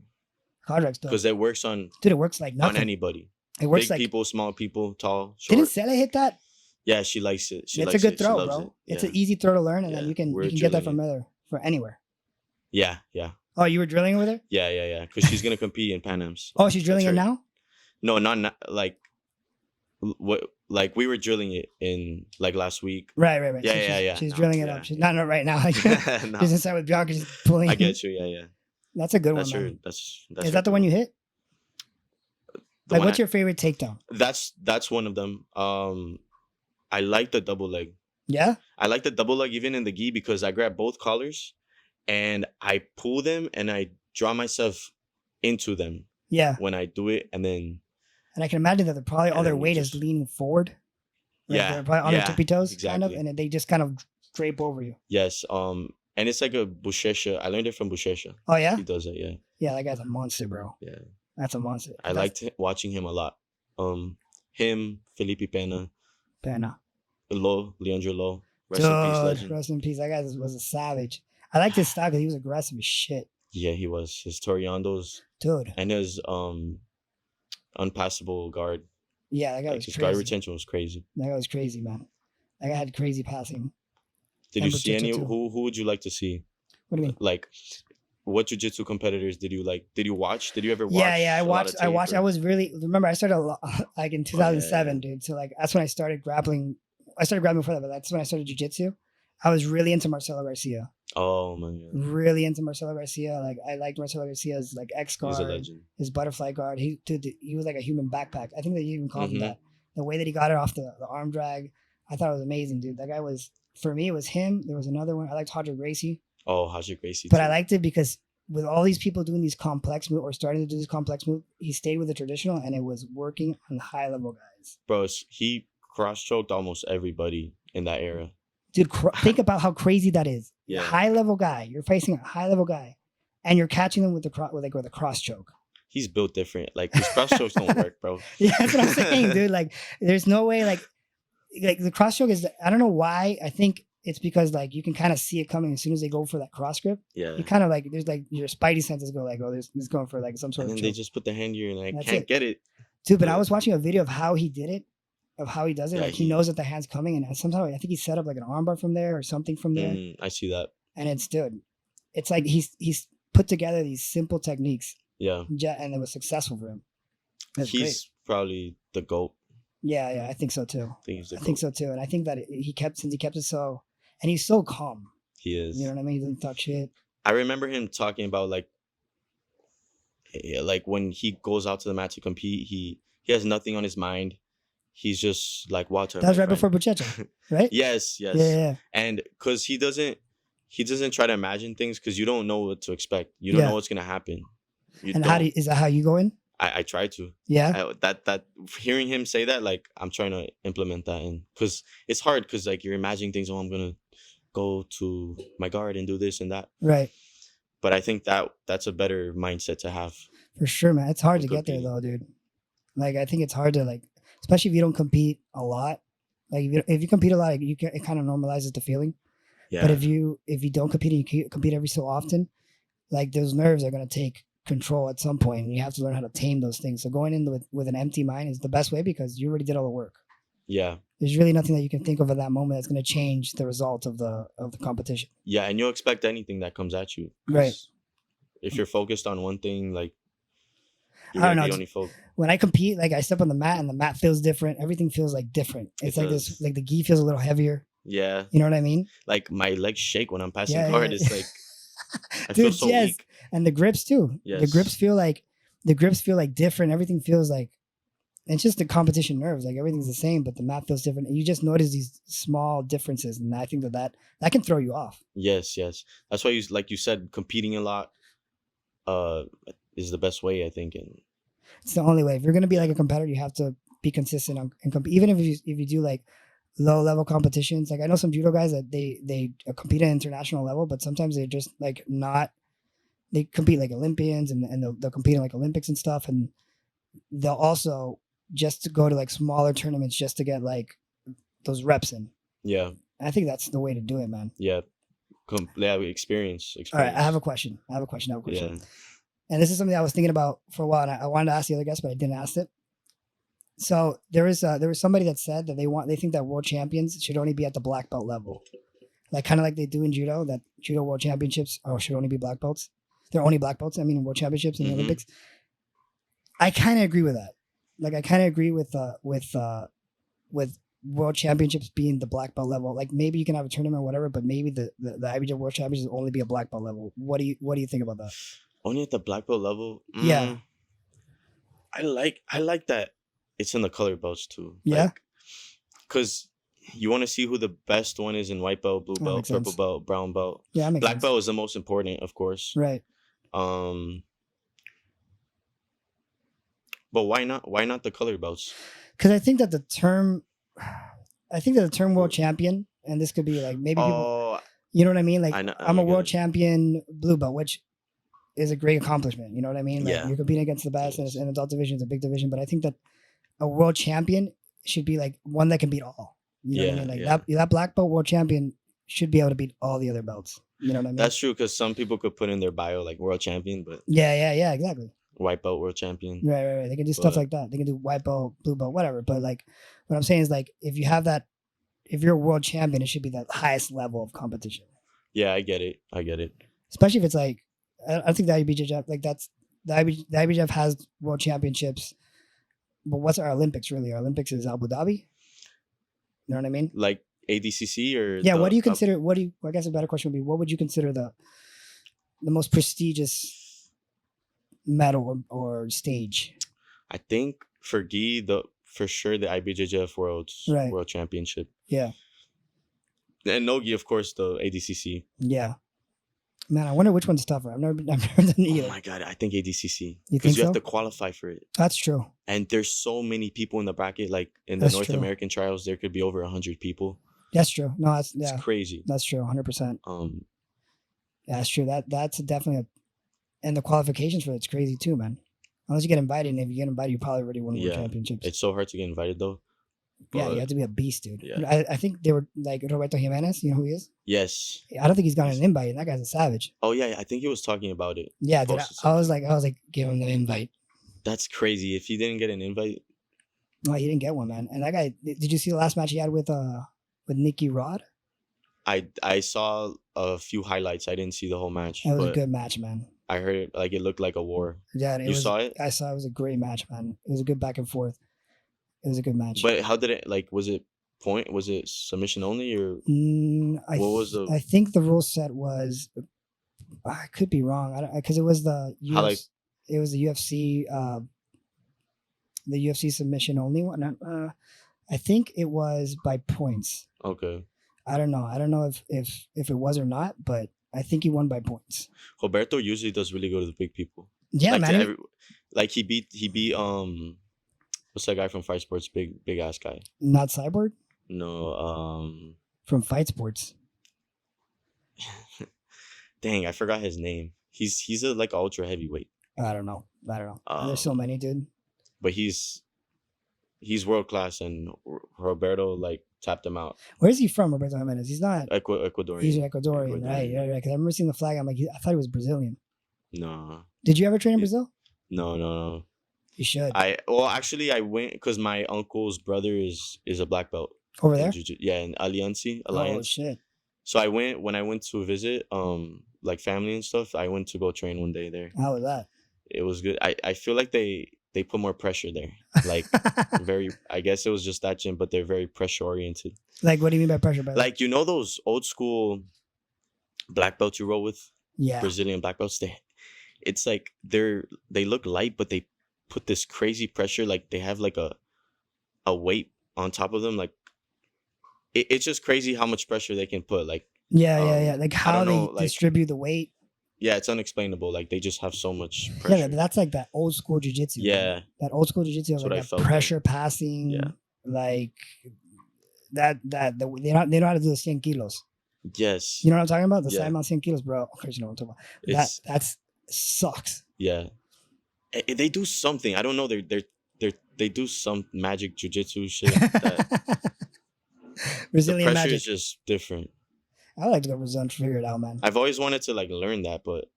Collar drag's because it works on it works like nothing on anybody. It works big people, small people, tall, short. Didn't Sele hit that? Yeah, she likes it. It's a good throw, bro. It's an easy throw to learn, and then you can get that from anywhere. Yeah. Oh, you were drilling it with her? Yeah. Because she's gonna compete in Pan Am's. Oh, she's drilling it now? No, not like what. Like we were drilling it in like last week. Right. Yeah. She's drilling it up. She's not right now. She's inside with Bianca. She's pulling. I get you. Yeah. That's a good one. That's is that the one you hit? Like, what's your favorite takedown? That's one of them. I like the double leg. Yeah? I like the double leg even in the gi because I grab both collars and I pull them and I draw myself into them. Yeah. When I do it and I can imagine that probably all their weight is leaning forward. Like they're probably on their tippy toes, kind of, and they just kind of drape over you. Yes. And it's like a Bushesha. I learned it from Bushesha. Oh, yeah? He does it, yeah. Yeah, that guy's a monster, bro. Yeah. That's a monster. I liked watching him a lot. Him, Felipe Pena. Leandro Lo. Rest in peace, legend. Rest in peace. That guy was a savage. I liked his style because he was aggressive as shit. Yeah, he was. His Toriandos. Dude. And his unpassable guard. Yeah, that guy was his crazy. Guard retention was crazy. That guy was crazy, man. That guy had crazy passing. Did you see any? Who would you like to see? What do you mean? Like, what jiu-jitsu competitors did you like? Did you watch? Did you ever watch? Yeah, I watched. I was really, remember I started like in 2007, dude. So like that's when I started grappling. I started grappling before that, but that's when I started jiu-jitsu. I was really into Marcelo Garcia. Oh my god. Really into Marcelo Garcia. Like I liked Marcelo Garcia's like X guard. He's a legend. His butterfly guard. He was like a human backpack. I think they even called him that. The way that he got it off the arm drag, I thought it was amazing, dude. That guy was, for me, it was him. There was another one. I liked Hodger Gracie. Oh, Hodger Gracie. But I liked it because with all these people doing these complex moves or starting to do these complex moves, he stayed with the traditional and it was working on high level guys. Bro, he cross choked almost everybody in that era. Dude, think about how crazy that is. Yeah. High level guy. You're facing a high level guy, and you're catching them with a cross choke. He's built different. Like his cross chokes don't work, bro. Yeah, that's what I'm saying, dude. Like, there's no way. Like the cross choke is. I don't know why. I think it's because like you can kind of see it coming as soon as they go for that cross grip. Yeah. You kind of like there's like your spidey senses go like, oh, this is going for like some sort and of. And then they just put the hand here and I can't get it. Dude, but I was watching a video of how he did it, of how he does it. Yeah, like he knows that the hand's coming, and somehow I think he set up like an armbar from there or something from there. I see that. And it's like he's put together these simple techniques. Yeah. And it was successful for him. He's great. Probably the GOAT. Yeah, I think so too. I think so too. And I think that he kept it so, and he's so calm. He is. You know what I mean? He doesn't talk shit. I remember him talking about like when he goes out to the mat to compete, he has nothing on his mind. He's just like Walter. That was right before Buchecha, right? Yes. Yeah. And because he doesn't try to imagine things because you don't know what to expect. You don't know what's gonna happen. Is that how you go in? I try to. Yeah. That hearing him say that, like I'm trying to implement that, and because it's hard because like you're imagining things. Oh, I'm gonna go to my guard and do this and that. Right. But I think that's a better mindset to have. For sure, man. It's hard to get there though, dude. Like I think it's hard to like, especially if you don't compete a lot. Like if you compete a lot, like, it kind of normalizes the feeling. Yeah. But if you don't compete and you compete every so often, like those nerves are gonna take control at some point, and you have to learn how to tame those things. So going in with an empty mind is the best way because you already did all the work. Yeah. There's really nothing that you can think of at that moment that's going to change the result of the competition. Yeah, and you'll expect anything that comes at you. Right. If you're focused on one thing, like I don't know. When I compete, like I step on the mat and the mat feels different. Everything feels like different. It's like this, like the gi feels a little heavier. Yeah. You know what I mean? Like my legs shake when I'm passing guard. Yeah. It's like I Dude, feel so weak. And the grips too. Yes. The grips feel like different. Everything feels like it's just the competition nerves. Like everything's the same, but the mat feels different. And you just notice these small differences, and I think that can throw you off. Yes. That's why like you said, competing a lot is the best way, I think. And it's the only way. If you're gonna be like a competitor, you have to be consistent and compete. Even if you do like low level competitions. Like I know some judo guys that they compete at international level, but sometimes they're just like not. They compete like Olympians and they'll compete in like Olympics and stuff, and they'll also just to go to like smaller tournaments just to get like those reps in. Yeah, I think that's the way to do it, man. Yeah, experience. All right, I have a question. Yeah. And this is something I was thinking about for a while, and I wanted to ask the other guests, but I didn't ask it. So there was somebody that said that they think that world champions should only be at the black belt level, like kind of like they do in judo. That judo world championships should only be black belts. They're only black belts. I mean, world championships in the Olympics. I kind of agree with that. Like, I kind of agree with world championships being the black belt level. Like, maybe you can have a tournament or whatever, but maybe the IBJJF world championships only be a black belt level. What do you think about that? Only at the black belt level? Yeah. I like that it's in the color belts too. Yeah. Because you want to see who the best one is in white belt, blue belt, purple belt, brown belt. Yeah, that makes black sense. Belt is the most important, of course. Right. But why not? Why not the color belts? Because I think that the term world champion, and this could be like maybe people, you know what I mean? Like I'm a world champion blue belt, which is a great accomplishment. You know what I mean? Like you're competing against the best, and an adult division is a big division. But I think that a world champion should be like one that can beat all. You know what I mean? Like that black belt world champion should be able to beat all the other belts. You know what I mean? That's true, because some people could put in their bio like world champion, but yeah, exactly. White belt world champion. Right. They can do stuff like that. They can do white belt, blue belt, whatever. But like, what I'm saying is like, if you have that, if you're a world champion, it should be the highest level of competition. Yeah, I get it. Especially if it's like, I think the IBJJF, like the IBJJF has world championships, but what's our Olympics really? Our Olympics is Abu Dhabi. You know what I mean? Like ADCC or what do you consider? I guess a better question would be, what would you consider the most prestigious medal or stage? I think for gi, for sure the IBJJF World Championship. Yeah. And no-gi, of course, the ADCC. Yeah. Man, I wonder which one's tougher. I've never done either. Oh my god, I think ADCC. Because you have to qualify for it. That's true. And there's so many people in the bracket. Like in the North American trials, there could be over 100 people. That's true. No, it's crazy. That's true, 100%. Yeah, that's true. That's definitely and the qualifications for it's crazy too, man. Unless you get invited, and if you get invited, you probably already won world championships. It's so hard to get invited though. Yeah, you have to be a beast, dude. Yeah. I think they were like Roberto Jimenez. You know who he is? Yes. I don't think he's gotten an invite, and that guy's a savage. Oh yeah, I think he was talking about it. Yeah, dude, I was like, give him the invite. That's crazy. If he didn't get an invite, no, he didn't get one, man. And that guy, did you see the last match he had with Nicky Rod? I saw a few highlights. I didn't see the whole match. It was a good match, man. I heard it, like it looked like a war. Yeah, you saw it? I saw it. It was a great match, man. It was a good back and forth. It was a good match. But how did it, like, was it point? Was it submission only, or what was the? I think the rule set was. I could be wrong. Because it was the it was the UFC submission only one. I think it was by points. Okay. I don't know. I don't know if it was or not, but I think he won by points. Roberto usually does really good to the big people. Yeah, like man. He beat what's that guy from Fight Sports? Big ass guy. Not Cyborg? No, from Fight Sports. Dang, I forgot his name. He's a like ultra heavyweight. I don't know. There's so many, dude. But he's world class, and Roberto like tapped him out. Where's he from, Roberto Jimenez? He's not Ecuadorian. He's Ecuadorian, right? Yeah. Because I remember seeing the flag. I'm like, I thought he was Brazilian. No. Did you ever train in Brazil? No. You should. Actually I went because my uncle's brother is a black belt over there. In Alliance. Oh shit. So when I went to visit like family and stuff, I went to go train one day there. How was that? It was good. I feel like they put more pressure there. Like I guess it was just that gym, but they're very pressure oriented. Like, what do you mean by pressure? Like, you know those old school black belts you roll with? Yeah. Brazilian black belts. It's like they look light, but they put this crazy pressure. Like they have like a weight on top of them. Like it's just crazy how much pressure they can put. Like yeah. Like how they distribute the weight. Yeah, it's unexplainable. Like they just have so much pressure. Yeah, that's like that old school jiu-jitsu. Yeah. Man. That old school jiu-jitsu, like that pressure passing. Yeah. Like they know how to do the 100 kilos. Yes. You know what I'm talking about? The side mount 100 kilos, bro. Of course you know what I'm talking about. That's sucks. Yeah. They do something. I don't know. They do some magic jiu-jitsu shit. Brazilian the pressure magic is just different. I like to go Brazil and figure it out, man. I've always wanted to like learn that, but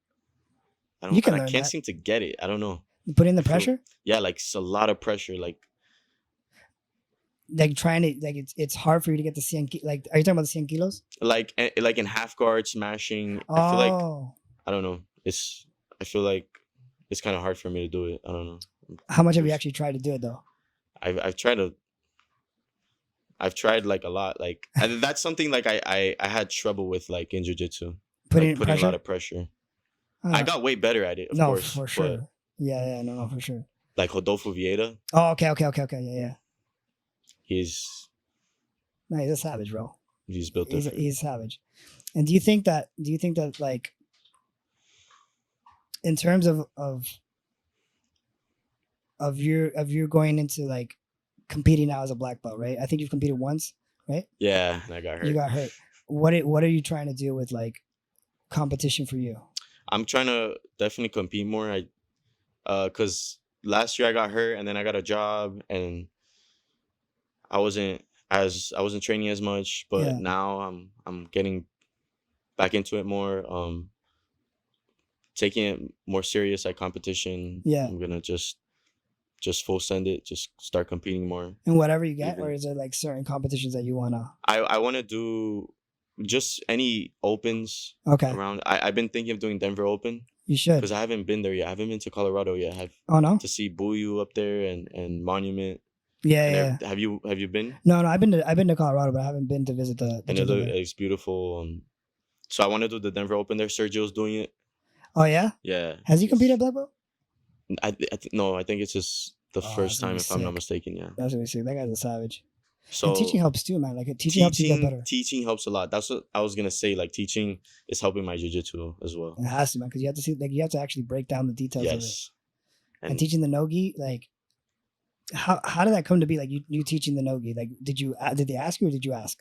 I can't seem to get it. I don't know. You put in the pressure? Yeah, like it's a lot of pressure. Like trying to it's hard for you to get the 100 like. Are you talking about the 100 kilos? Like in half guard smashing. I feel like I don't know. I feel like it's kind of hard for me to do it. I don't know. How much have you actually tried to do it though? I've tried like a lot. Like and that's something like I had trouble with like in jiu-jitsu. Putting a lot of pressure. I got way better at it, of course. For sure. Yeah, no, for sure. Like Rodolfo Vieira. Oh, okay, yeah. He's a savage, bro. He's built different. He's savage. And do you think that like in terms of you going into like competing now as a black belt, right? I think you've competed once, right? Yeah, and I got hurt. You got hurt. What are you trying to do with like competition for you? I'm trying to definitely compete more. Cause last year I got hurt and then I got a job and I wasn't training as much, but now I'm getting back into it more. Taking it more serious at competition. Yeah, I'm gonna just full send it, just start competing more. And whatever you get, or is there like certain competitions that you wanna? I wanna do just any opens. Okay. Around. I've been thinking of doing Denver Open. You should. Because I haven't been there yet. I haven't been to Colorado yet. Oh no. To see Buiu up there and Monument. Yeah. Have you been? No, I've been to Colorado, but I haven't been to visit the and it's beautiful. So I want to do the Denver Open there. Sergio's doing it. Oh yeah. Yeah. Has he competed at black belt? No, I think it's just the first time, if I'm not mistaken. Yeah. That's what we see. That guy's a savage. So and teaching helps too, man. Like teaching helps you get better. Teaching helps a lot. That's what I was gonna say. Like teaching is helping my jiu-jitsu as well. It has to, man, because you have to see, like, you have to actually break down the details of it. And teaching the no-gi, like, how did that come to be? Like you teaching the no-gi, like, did they ask you or did you ask?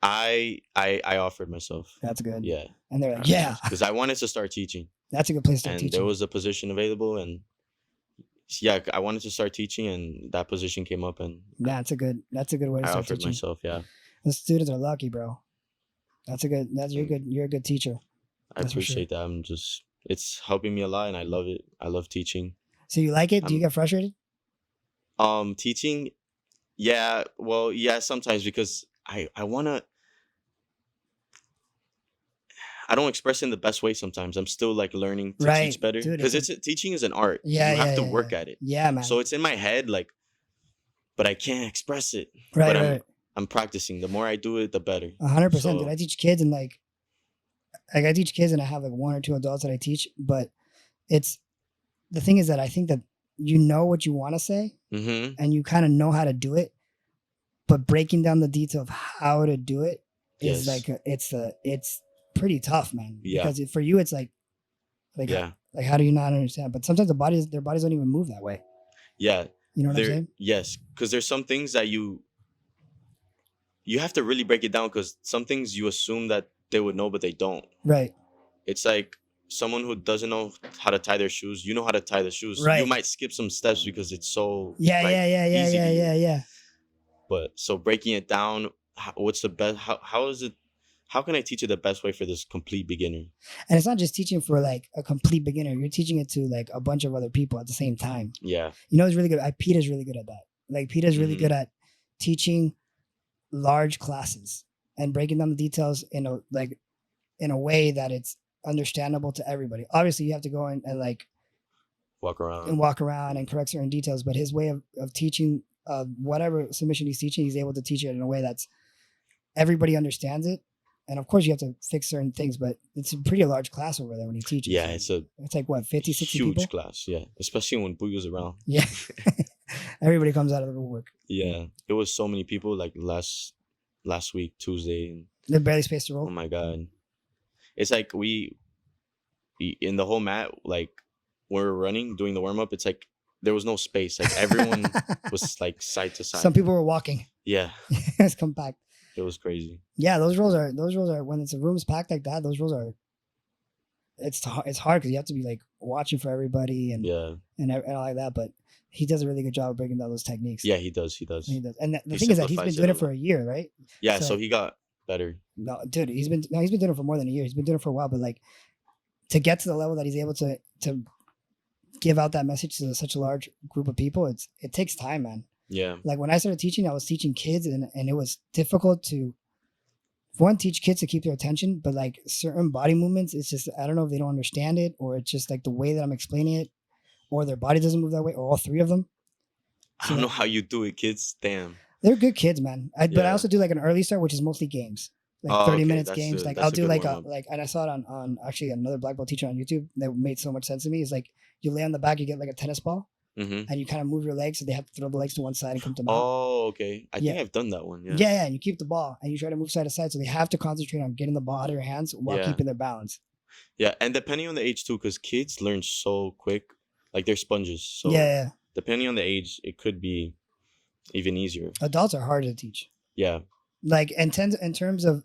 I offered myself. That's good. Yeah. And they're like, yeah, because I wanted to start teaching. That's a good place to start teaching. And there was a position available, and yeah, I wanted to start teaching, and that position came up, and that's a good way to start teaching. I offered myself, yeah. The students are lucky, bro. You're a good teacher. I appreciate that. It's helping me a lot, and I love it. I love teaching. So you like it? Do you get frustrated? Teaching, yeah. Well, yeah, sometimes because I wanna. I don't express it in the best way sometimes. I'm still like learning to teach better dude. because teaching is an art. Yeah, you have to yeah, work at it. Yeah, man. So it's in my head, like, but I can't express it. Right, but I'm practicing. The more I do it, the better. 100%. Dude, I teach kids and like I teach kids and I have like 1 or 2 adults that I teach. But it's the thing is that I think that you know what you want to say and you kind of know how to do it, but breaking down the detail of how to do it is like it's pretty tough, man. Yeah. Because for you, it's like how do you not understand? But sometimes their bodies don't even move that way. Yeah. You know what I'm saying? Yes, because there's some things that you have to really break it down because some things you assume that they would know, but they don't. Right. It's like someone who doesn't know how to tie their shoes. You know how to tie the shoes. Right. You might skip some steps because it's so yeah. But so breaking it down, what's the best? How is it? How can I teach it the best way for this complete beginner? And it's not just teaching for like a complete beginner. You're teaching it to like a bunch of other people at the same time. Yeah. You know, it's really good. Peter's really good at that. Like Peter's really good at teaching large classes and breaking down the details in a way that it's understandable to everybody. Obviously, you have to go in and like walk around and correct certain details. But his way of teaching whatever submission he's teaching, he's able to teach it in a way that's everybody understands it. And of course, you have to fix certain things, but it's a pretty large class over there when he teaches. Yeah, it's like what, 50, 60 huge people? Class. Yeah, especially when Buiu's around. Yeah, everybody comes out of the woodwork. Yeah, it was so many people. Like last week, Tuesday, and they're barely spaced to roll. Oh my god, it's like we in the whole mat. Like when we were running, doing the warm up, it's like there was no space. Like everyone was like side to side. Some people were walking. Yeah, it's compact. It was crazy. Yeah, those rolls are when it's a room's packed like that. Those rolls are. It's hard because you have to be like watching for everybody and all like that. But he does a really good job of breaking down those techniques. Yeah, he does. And the thing is that he's been doing it for a year, right? Yeah, so he got better. No, dude, he's been doing it for more than a year. He's been doing it for a while, but like to get to the level that he's able to give out that message to such a large group of people, it takes time, man. Yeah. Like when I started teaching, I was teaching kids and it was difficult to teach kids to keep their attention, but like certain body movements, it's just, I don't know if they don't understand it or it's just like the way that I'm explaining it or their body doesn't move that way or all three of them. So I don't know how you do it, kids. Damn. They're good kids, man. But I also do like an early start, which is mostly games. Like 30 minutes games. Like I'll do like and I saw it on actually another black belt teacher on YouTube that made so much sense to me. Is like you lay on the back, you get like a tennis ball. And you kind of move your legs so they have to throw the legs to one side and come to mount. Oh, okay. I think I've done that one. Yeah. Yeah, and you keep the ball and you try to move side to side. So they have to concentrate on getting the ball out of your hands while keeping their balance. Yeah, and depending on the age too, because kids learn so quick. Like they're sponges. So depending on the age, it could be even easier. Adults are harder to teach. Yeah. Like in terms of,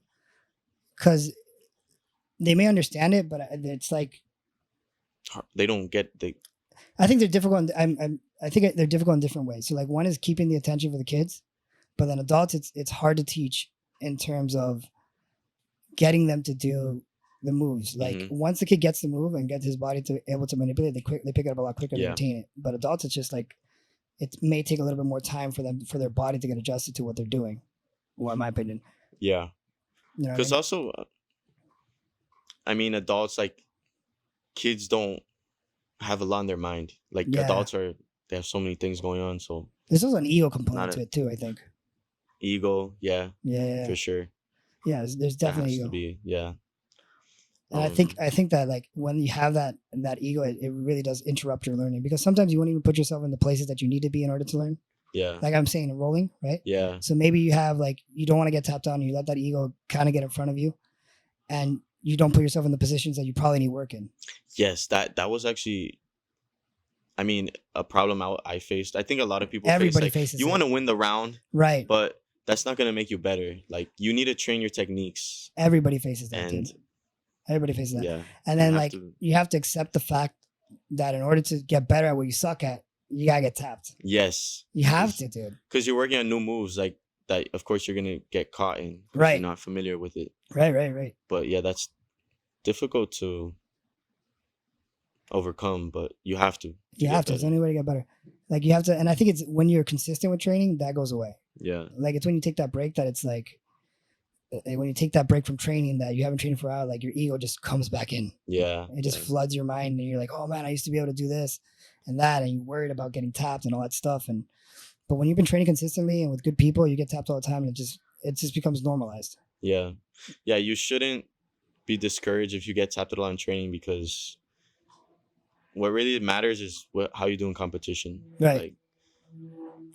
because they may understand it, but it's like they don't get the. I think they're difficult. I think they're difficult in different ways. So like one is keeping the attention for the kids, but then adults, it's hard to teach in terms of getting them to do the moves. Like once the kid gets the move and gets his body to able to manipulate, they pick it up a lot quicker and retain it. But adults, it's just like it may take a little bit more time for their body to get adjusted to what they're doing. Well, in my opinion. Yeah. Because also, I mean, adults, like kids don't have a lot in their mind. Like adults they have so many things going on. So there's also an ego component to it too, I think. Ego, yeah, for sure. Yeah, there's definitely ego. And I think that like when you have that ego, it really does interrupt your learning because sometimes you won't even put yourself in the places that you need to be in order to learn. Yeah. Like I'm saying, in rolling, right? Yeah. So maybe you have like you don't want to get tapped on, and you let that ego kind of get in front of you, and you don't put yourself in the positions that you probably need work in. Yes, that was actually, I mean, a problem I faced. I think a lot of people faces you want to win the round, right? But that's not going to make you better. Like you need to train your techniques. Everybody faces that. Everybody faces that. Yeah. And then you have to accept the fact that in order to get better at what you suck at, you gotta get tapped. Yes. You have to, dude. Because you're working on new moves, like that. Of course, you're gonna get caught in. Right. You're not familiar with it. Right. But yeah, that's difficult to overcome, but you have to. You have to. It's the only way to get better. Like you have to, and I think it's when you're consistent with training that goes away. Yeah. Like it's when you take that break that it's like when you take that break from training that you haven't trained for a while, like your ego just comes back in. Yeah. It just floods your mind, and you're like, oh man, I used to be able to do this and that, and you're worried about getting tapped and all that stuff. But when you've been training consistently and with good people, you get tapped all the time, and it just becomes normalized. Yeah. Yeah. You shouldn't be discouraged if you get tapped a lot in training, because what really matters is how you do in competition. Right. Like,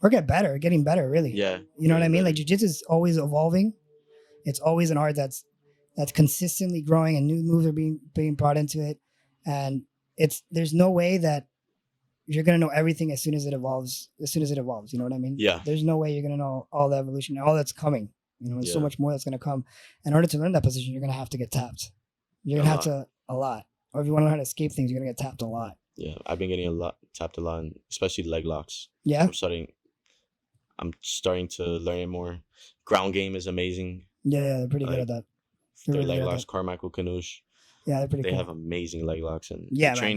or getting better, really. Yeah. You know what I mean? Like jiu-jitsu is always evolving. It's always an art that's consistently growing, and new moves are being brought into it. And there's no way that you're gonna know everything as soon as it evolves. You know what I mean? Yeah. There's no way you're gonna know all the evolution, all that's coming. You know, there's so much more that's gonna come. In order to learn that position, you're gonna have to get tapped. You're gonna have to a lot. Or if you want to learn how to escape things, you're gonna get tapped a lot. Yeah, I've been getting tapped a lot, especially leg locks. Yeah. I'm starting to learn it more. Ground game is amazing. Yeah, they're pretty good at that. Their leg locks, Carmichael Kanush. Yeah, they're pretty cool. They have amazing leg locks, and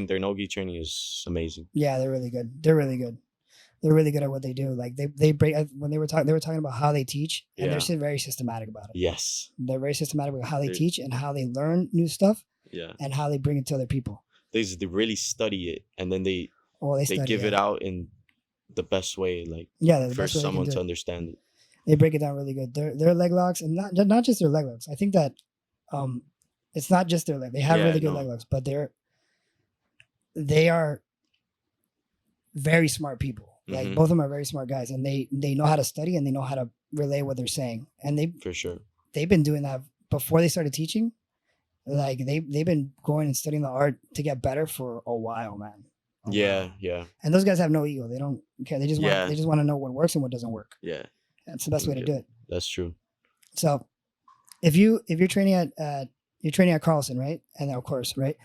their no-gi training is amazing. Yeah, they're really good. They're really good at what they do. Like they break when they were talking about how they teach, and they're very systematic about it. Yes. They're very systematic about how they teach and how they learn new stuff. Yeah. And how they bring it to other people. They really study it, and then they give it out in the best way, like for someone to understand it. They break it down really good. Their leg locks, and not just their leg locks. I think that it's not just their leg. They have really good leg locks, but they are very smart people. Like both of them are very smart guys, and they know how to study, and they know how to relay what they're saying. And they've been doing that before they started teaching. Like they've been going and studying the art to get better for a while, man. Yeah. And those guys have no ego. They don't care. They just want to know what works and what doesn't work. Yeah. That's the best way to do it. That's true. So if you're training at Carlson, right? And then of course, right?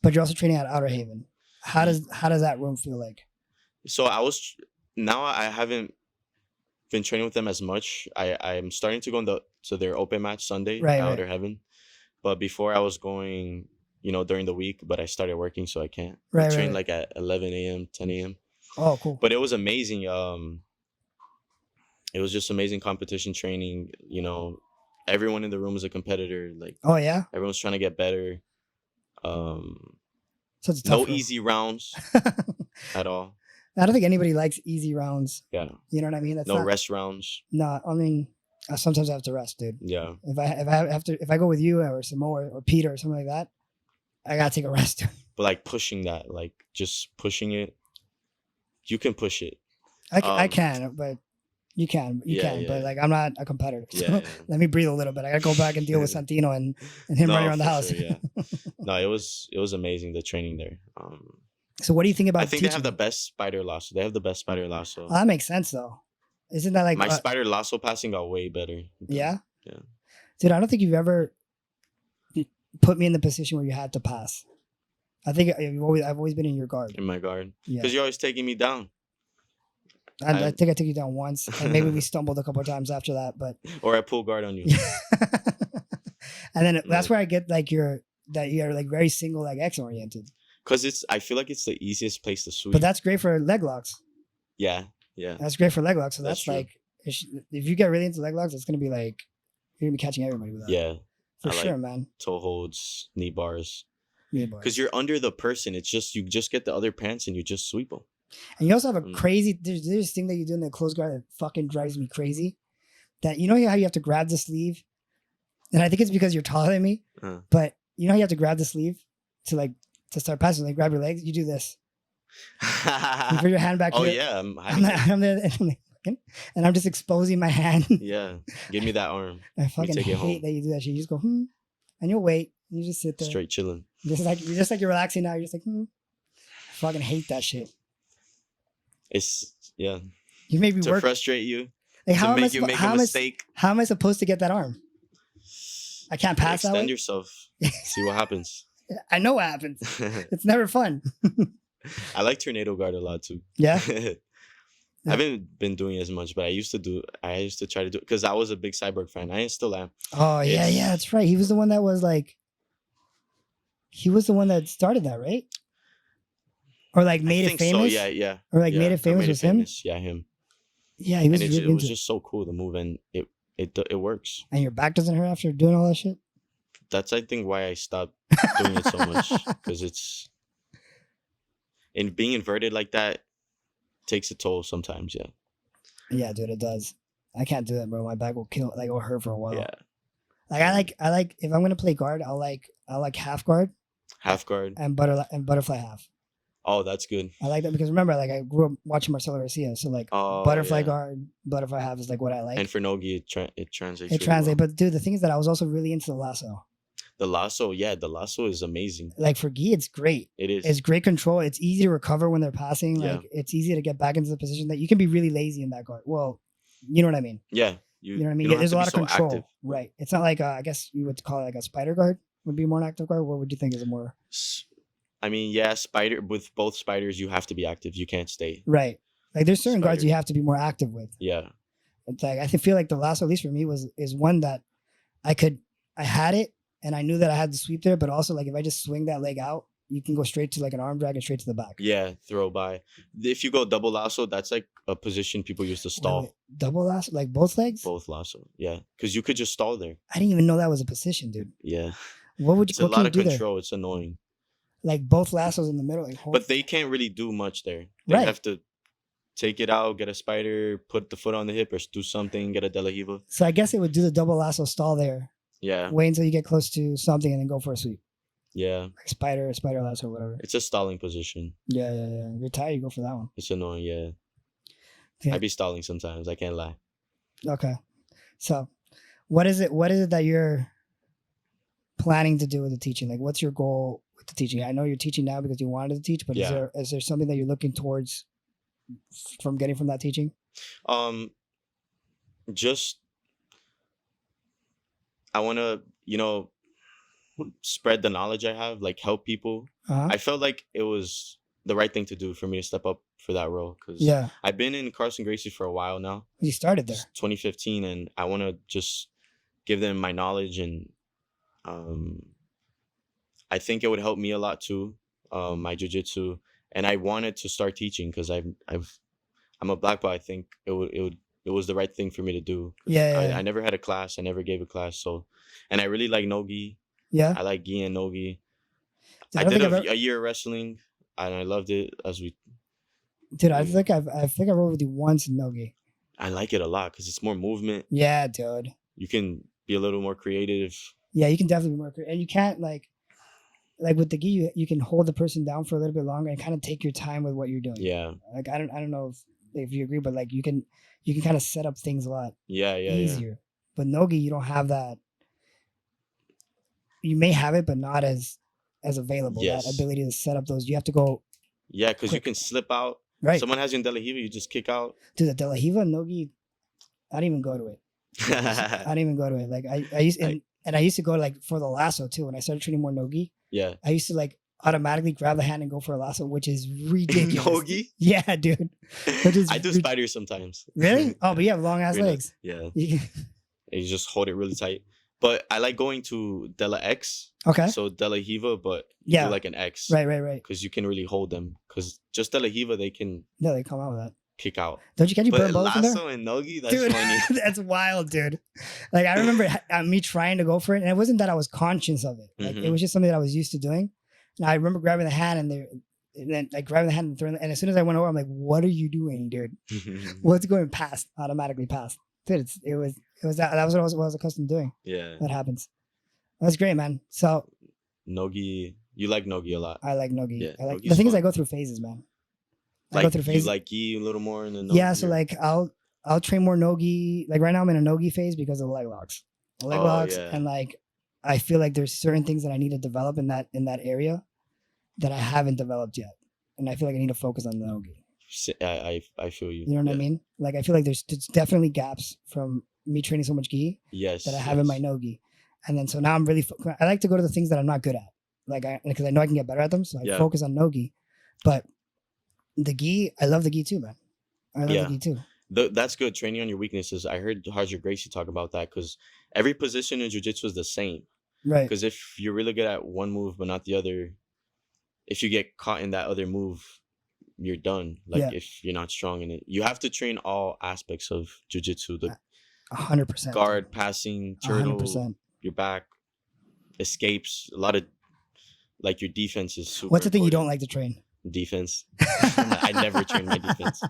But you're also training at Outer Haven. How does that room feel like? So I haven't been training with them as much. I'm starting to go to their open match Sunday at Outer Haven. But before I was going, during the week, but I started working, so I can't. I trained like at 11 a.m., 10 a.m. Oh, cool. But it was amazing. It was just amazing competition training. Everyone in the room is a competitor. Like, oh yeah, everyone's trying to get better. So it's no easy rounds at all. I don't think anybody likes easy rounds. Yeah. You know what I mean? That's no rest rounds. No, I mean, sometimes I have to rest, dude. Yeah. If I go with you or Samoa or Peter or something like that, I gotta take a rest. But like pushing that, like just pushing it, you can push it. I can, but you can. But like I'm not a competitor. So let me breathe a little bit. I gotta go back and deal with Santino and him running around the house. Sure, yeah. No, it was amazing, the training there. So what do you think about? I think they have the best spider lasso. They have the best spider lasso. Oh, that makes sense though. Isn't that like my spider lasso passing got way better? Yeah. Yeah. Dude, I don't think you've ever put me in the position where you had to pass. I think I've always been in your guard. In my guard. Yeah. Because you're always taking me down. I think I took you down once, and maybe we stumbled a couple of times after that, but or I pull guard on you. And then that's where I get like you're like very single, like X oriented. Because I feel like it's the easiest place to sweep. But that's great for leg locks. Yeah. That's great for leg locks. So that's like if you get really into leg locks, it's gonna be like you're gonna be catching everybody with that. Yeah. For sure, man. Toe holds, knee bars. Because you're under the person. It's just you just get the other pants and you just sweep them. And you also have a crazy. There's this thing that you do in the close guard that fucking drives me crazy. That you know how you have to grab the sleeve, and I think it's because you're taller than me. But you know how you have to grab the sleeve to start passing. Like grab your legs. You do this. You put your hand back. Oh here. yeah, I'm there, and I'm just exposing my hand. Yeah, give me that arm. I fucking hate that you do that shit. You just go and you'll wait. And you just sit there, straight chilling. Just like you're relaxing now. You're just like I fucking hate that shit. It's You made me to frustrate you. Like to make you make a mistake. How am I supposed to get that arm? I can't pass that way. Extend yourself. See what happens. I know what happens. It's never fun. I like tornado guard a lot too. Yeah. I haven't been doing it as much, but I used to try to do it because I was a big Cyborg fan. I still am. Oh yeah, that's right. He was the one that started that, right? Or like made it famous. So, yeah. Or like made it famous with him. Yeah, him. Yeah, he was. And really it was just so cool, the move, and it works. And your back doesn't hurt after doing all that shit. That's, I think, why I stopped doing it so much, because it's being inverted like that takes a toll sometimes. Yeah. Yeah, dude, it does. I can't do that, bro. My back will kill. Like, it'll hurt for a while. Yeah. Like I like if I'm gonna play guard, I like half guard. Half guard. And butterfly half. Oh, that's good. I like that because remember, like I grew up watching Marcelo Garcia, so like butterfly guard, butterfly half is like what I like. And for nogi, it translates. It translates, well. But dude, the thing is that I was also really into the lasso. The lasso, the lasso is amazing. Like for gi, it's great. It is. It's great control. It's easy to recover when they're passing. Like it's easy to get back into the position that you can be really lazy in that guard. Well, you know what I mean. Yeah. You know what I mean. There's a lot of control. Active. Right. It's not like I guess you would call it like a spider guard would be more an active guard. What would you think is a more? I mean, spider with both spiders, you have to be active. You can't stay. Right. Like there's certain guards you have to be more active with. Yeah. It's like I feel like the lasso, at least for me, is one that I had it and I knew that I had to sweep there, but also like if I just swing that leg out, you can go straight to like an arm drag and straight to the back. Yeah, throw by. If you go double lasso, that's like a position people used to stall. Wait, double lasso, like both legs? Both lasso, yeah, because you could just stall there. I didn't even know that was a position, dude. Yeah. What would you? It's a lot of control. There? It's annoying. Like both lassos in the middle, like but they can't really do much there. They have to take it out, get a spider, put the foot on the hip, or do something, get a de la Riva. So I guess it would do the double lasso stall there. Yeah. Wait until you get close to something and then go for a sweep. Yeah. Like spider lasso, whatever. It's a stalling position. Yeah. If you're tired, you go for that one. It's annoying, yeah. I be stalling sometimes. I can't lie. Okay. So, what is it that you're planning to do with the teaching? Like, what's your goal with the teaching? I know you're teaching now because you wanted to teach, but is there something that you're looking towards from getting from that teaching? Just I want to, spread the knowledge I have, like help people. I felt like it was the right thing to do for me to step up for that role because I've been in Carlson Gracie for a while now. You started there 2015, and I want to just give them my knowledge, and I think it would help me a lot too, my jiu-jitsu, and I wanted to start teaching because I'm a black belt. I think it was the right thing for me to do. I never had a class. I never gave a class. So, and I really like nogi. Yeah. I like gi and nogi. I did a year of wrestling and I loved it Dude, I think I rode with you once in nogi. I like it a lot because it's more movement. Yeah, dude. You can be a little more creative. Yeah, you can definitely be more creative. And you can't like with the gi, you can hold the person down for a little bit longer and kind of take your time with what you're doing. Yeah. Like I don't know if you agree, but like you can kind of set up things a lot easier. Yeah. But nogi, you don't have that. You may have it, but not as available. Yes. That ability to set up those. You have to go. Yeah, because you can slip out. Right. Someone has you in de la Riva, you just kick out. Dude, the de la Riva nogi, I didn't even go to it. I didn't even go to it. Like I used and I used to go like for the lasso too. When I started training more nogi, I used to like automatically grab the hand and go for a lasso, which is ridiculous. Nogi? Yeah, dude. I do spiders sometimes. Really? Oh, but you have long ass legs. Yeah. You just hold it really tight. But I like going to de la X. Okay. So de la Riva, but you do like an X. Right. Because you can really hold them. Because just de la Riva, they can. No, they come out with that. Kick out. Don't you put both in there? Lasso and nogi, that's dude, funny. That's wild, dude. Like I remember me trying to go for it, and it wasn't that I was conscious of it. Like it was just something that I was used to doing. And I remember grabbing the hand and then like grabbing the hand and throwing it. And as soon as I went over, I'm like, "What are you doing, dude? What's going past? Automatically past, dude." It was that was what I was accustomed to doing. Yeah, that happens. That's great, man. So nogi, you like nogi a lot. I like nogi. Yeah, the thing is, I go through phases, man. I go through phases. You like gi a little more in the nogi? Yeah, so like I'll train more nogi. Like right now, I'm in a nogi phase because of leg locks. And like I feel like there's certain things that I need to develop in that area that I haven't developed yet, and I feel like I need to focus on the nogi. I feel you. You know what I mean? Like I feel like there's definitely gaps from me training so much gi that I have in my nogi, and then so now I'm really I like to go to the things that I'm not good at, because I know I can get better at them, so I focus on nogi. But the gi, I love the gi too, man. I love the gi too. That's good. Training on your weaknesses. I heard Carlson Gracie talk about that because every position in jiu-jitsu is the same. Right. Because if you're really good at one move but not the other, if you get caught in that other move, you're done. Like if you're not strong in it, you have to train all aspects of jiu-jitsu. The 100%. Guard, passing, turtle, 100%. your back, escapes. A lot of like your defense is super. What's the thing you important. don't like to train? Defense. I never train my defense.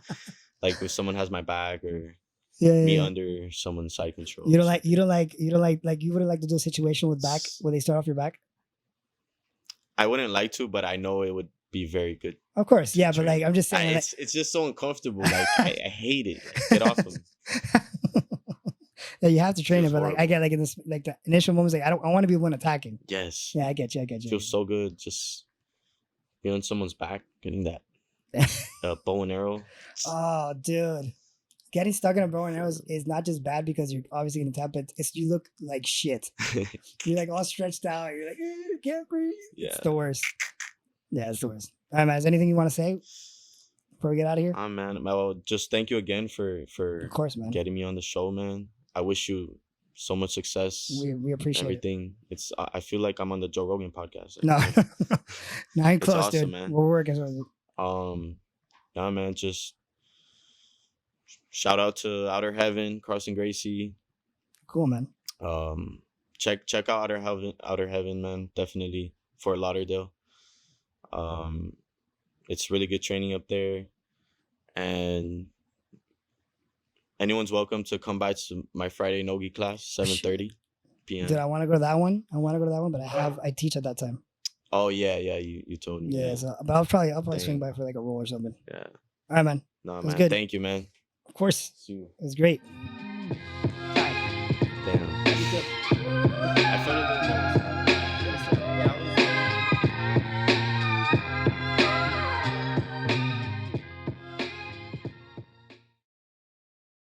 Like if someone has my back or me under someone's side control. You wouldn't like to do a situation with back where they start off your back? I wouldn't like to, but I know it would be very good. Of course, yeah, but like I'm just saying, it's just so uncomfortable. Like I hate it. Like, get off them. Yeah, you have to train it, but like I get like in this like the initial moments, like I want to be the one attacking. Yes. Yeah, I get you. Feels so good just being on someone's back, getting that bow and arrow. Oh, dude. Getting stuck in a bow and arrow is not just bad because you're obviously gonna tap it. It's you look like shit. You're like all stretched out. You're like, I can't breathe. Yeah, it's the worst. Yeah, it's the worst. All right, man. Is there anything you want to say before we get out of here? Man. Well, just thank you again for of course, man, getting me on the show, man. I wish you so much success. We appreciate everything. It's I feel like I'm on the Joe Rogan podcast. No, I ain't close, awesome, dude. Man. We're working with it. Yeah, man. Just shout out to Outer Heaven, Carlson Gracie. Cool, man. Check out Outer Heaven, man. Definitely Fort Lauderdale. It's really good training up there, and anyone's welcome to come by to my Friday Nogi class, 7:30 p.m. Dude, I want to go to that one. But I teach at that time. Oh yeah, you told me. Yeah, so, but I'll probably swing by for like a roll or something. Yeah. All right, man. No, man. Good. Thank you, man. Of course. It was great. Damn. I felt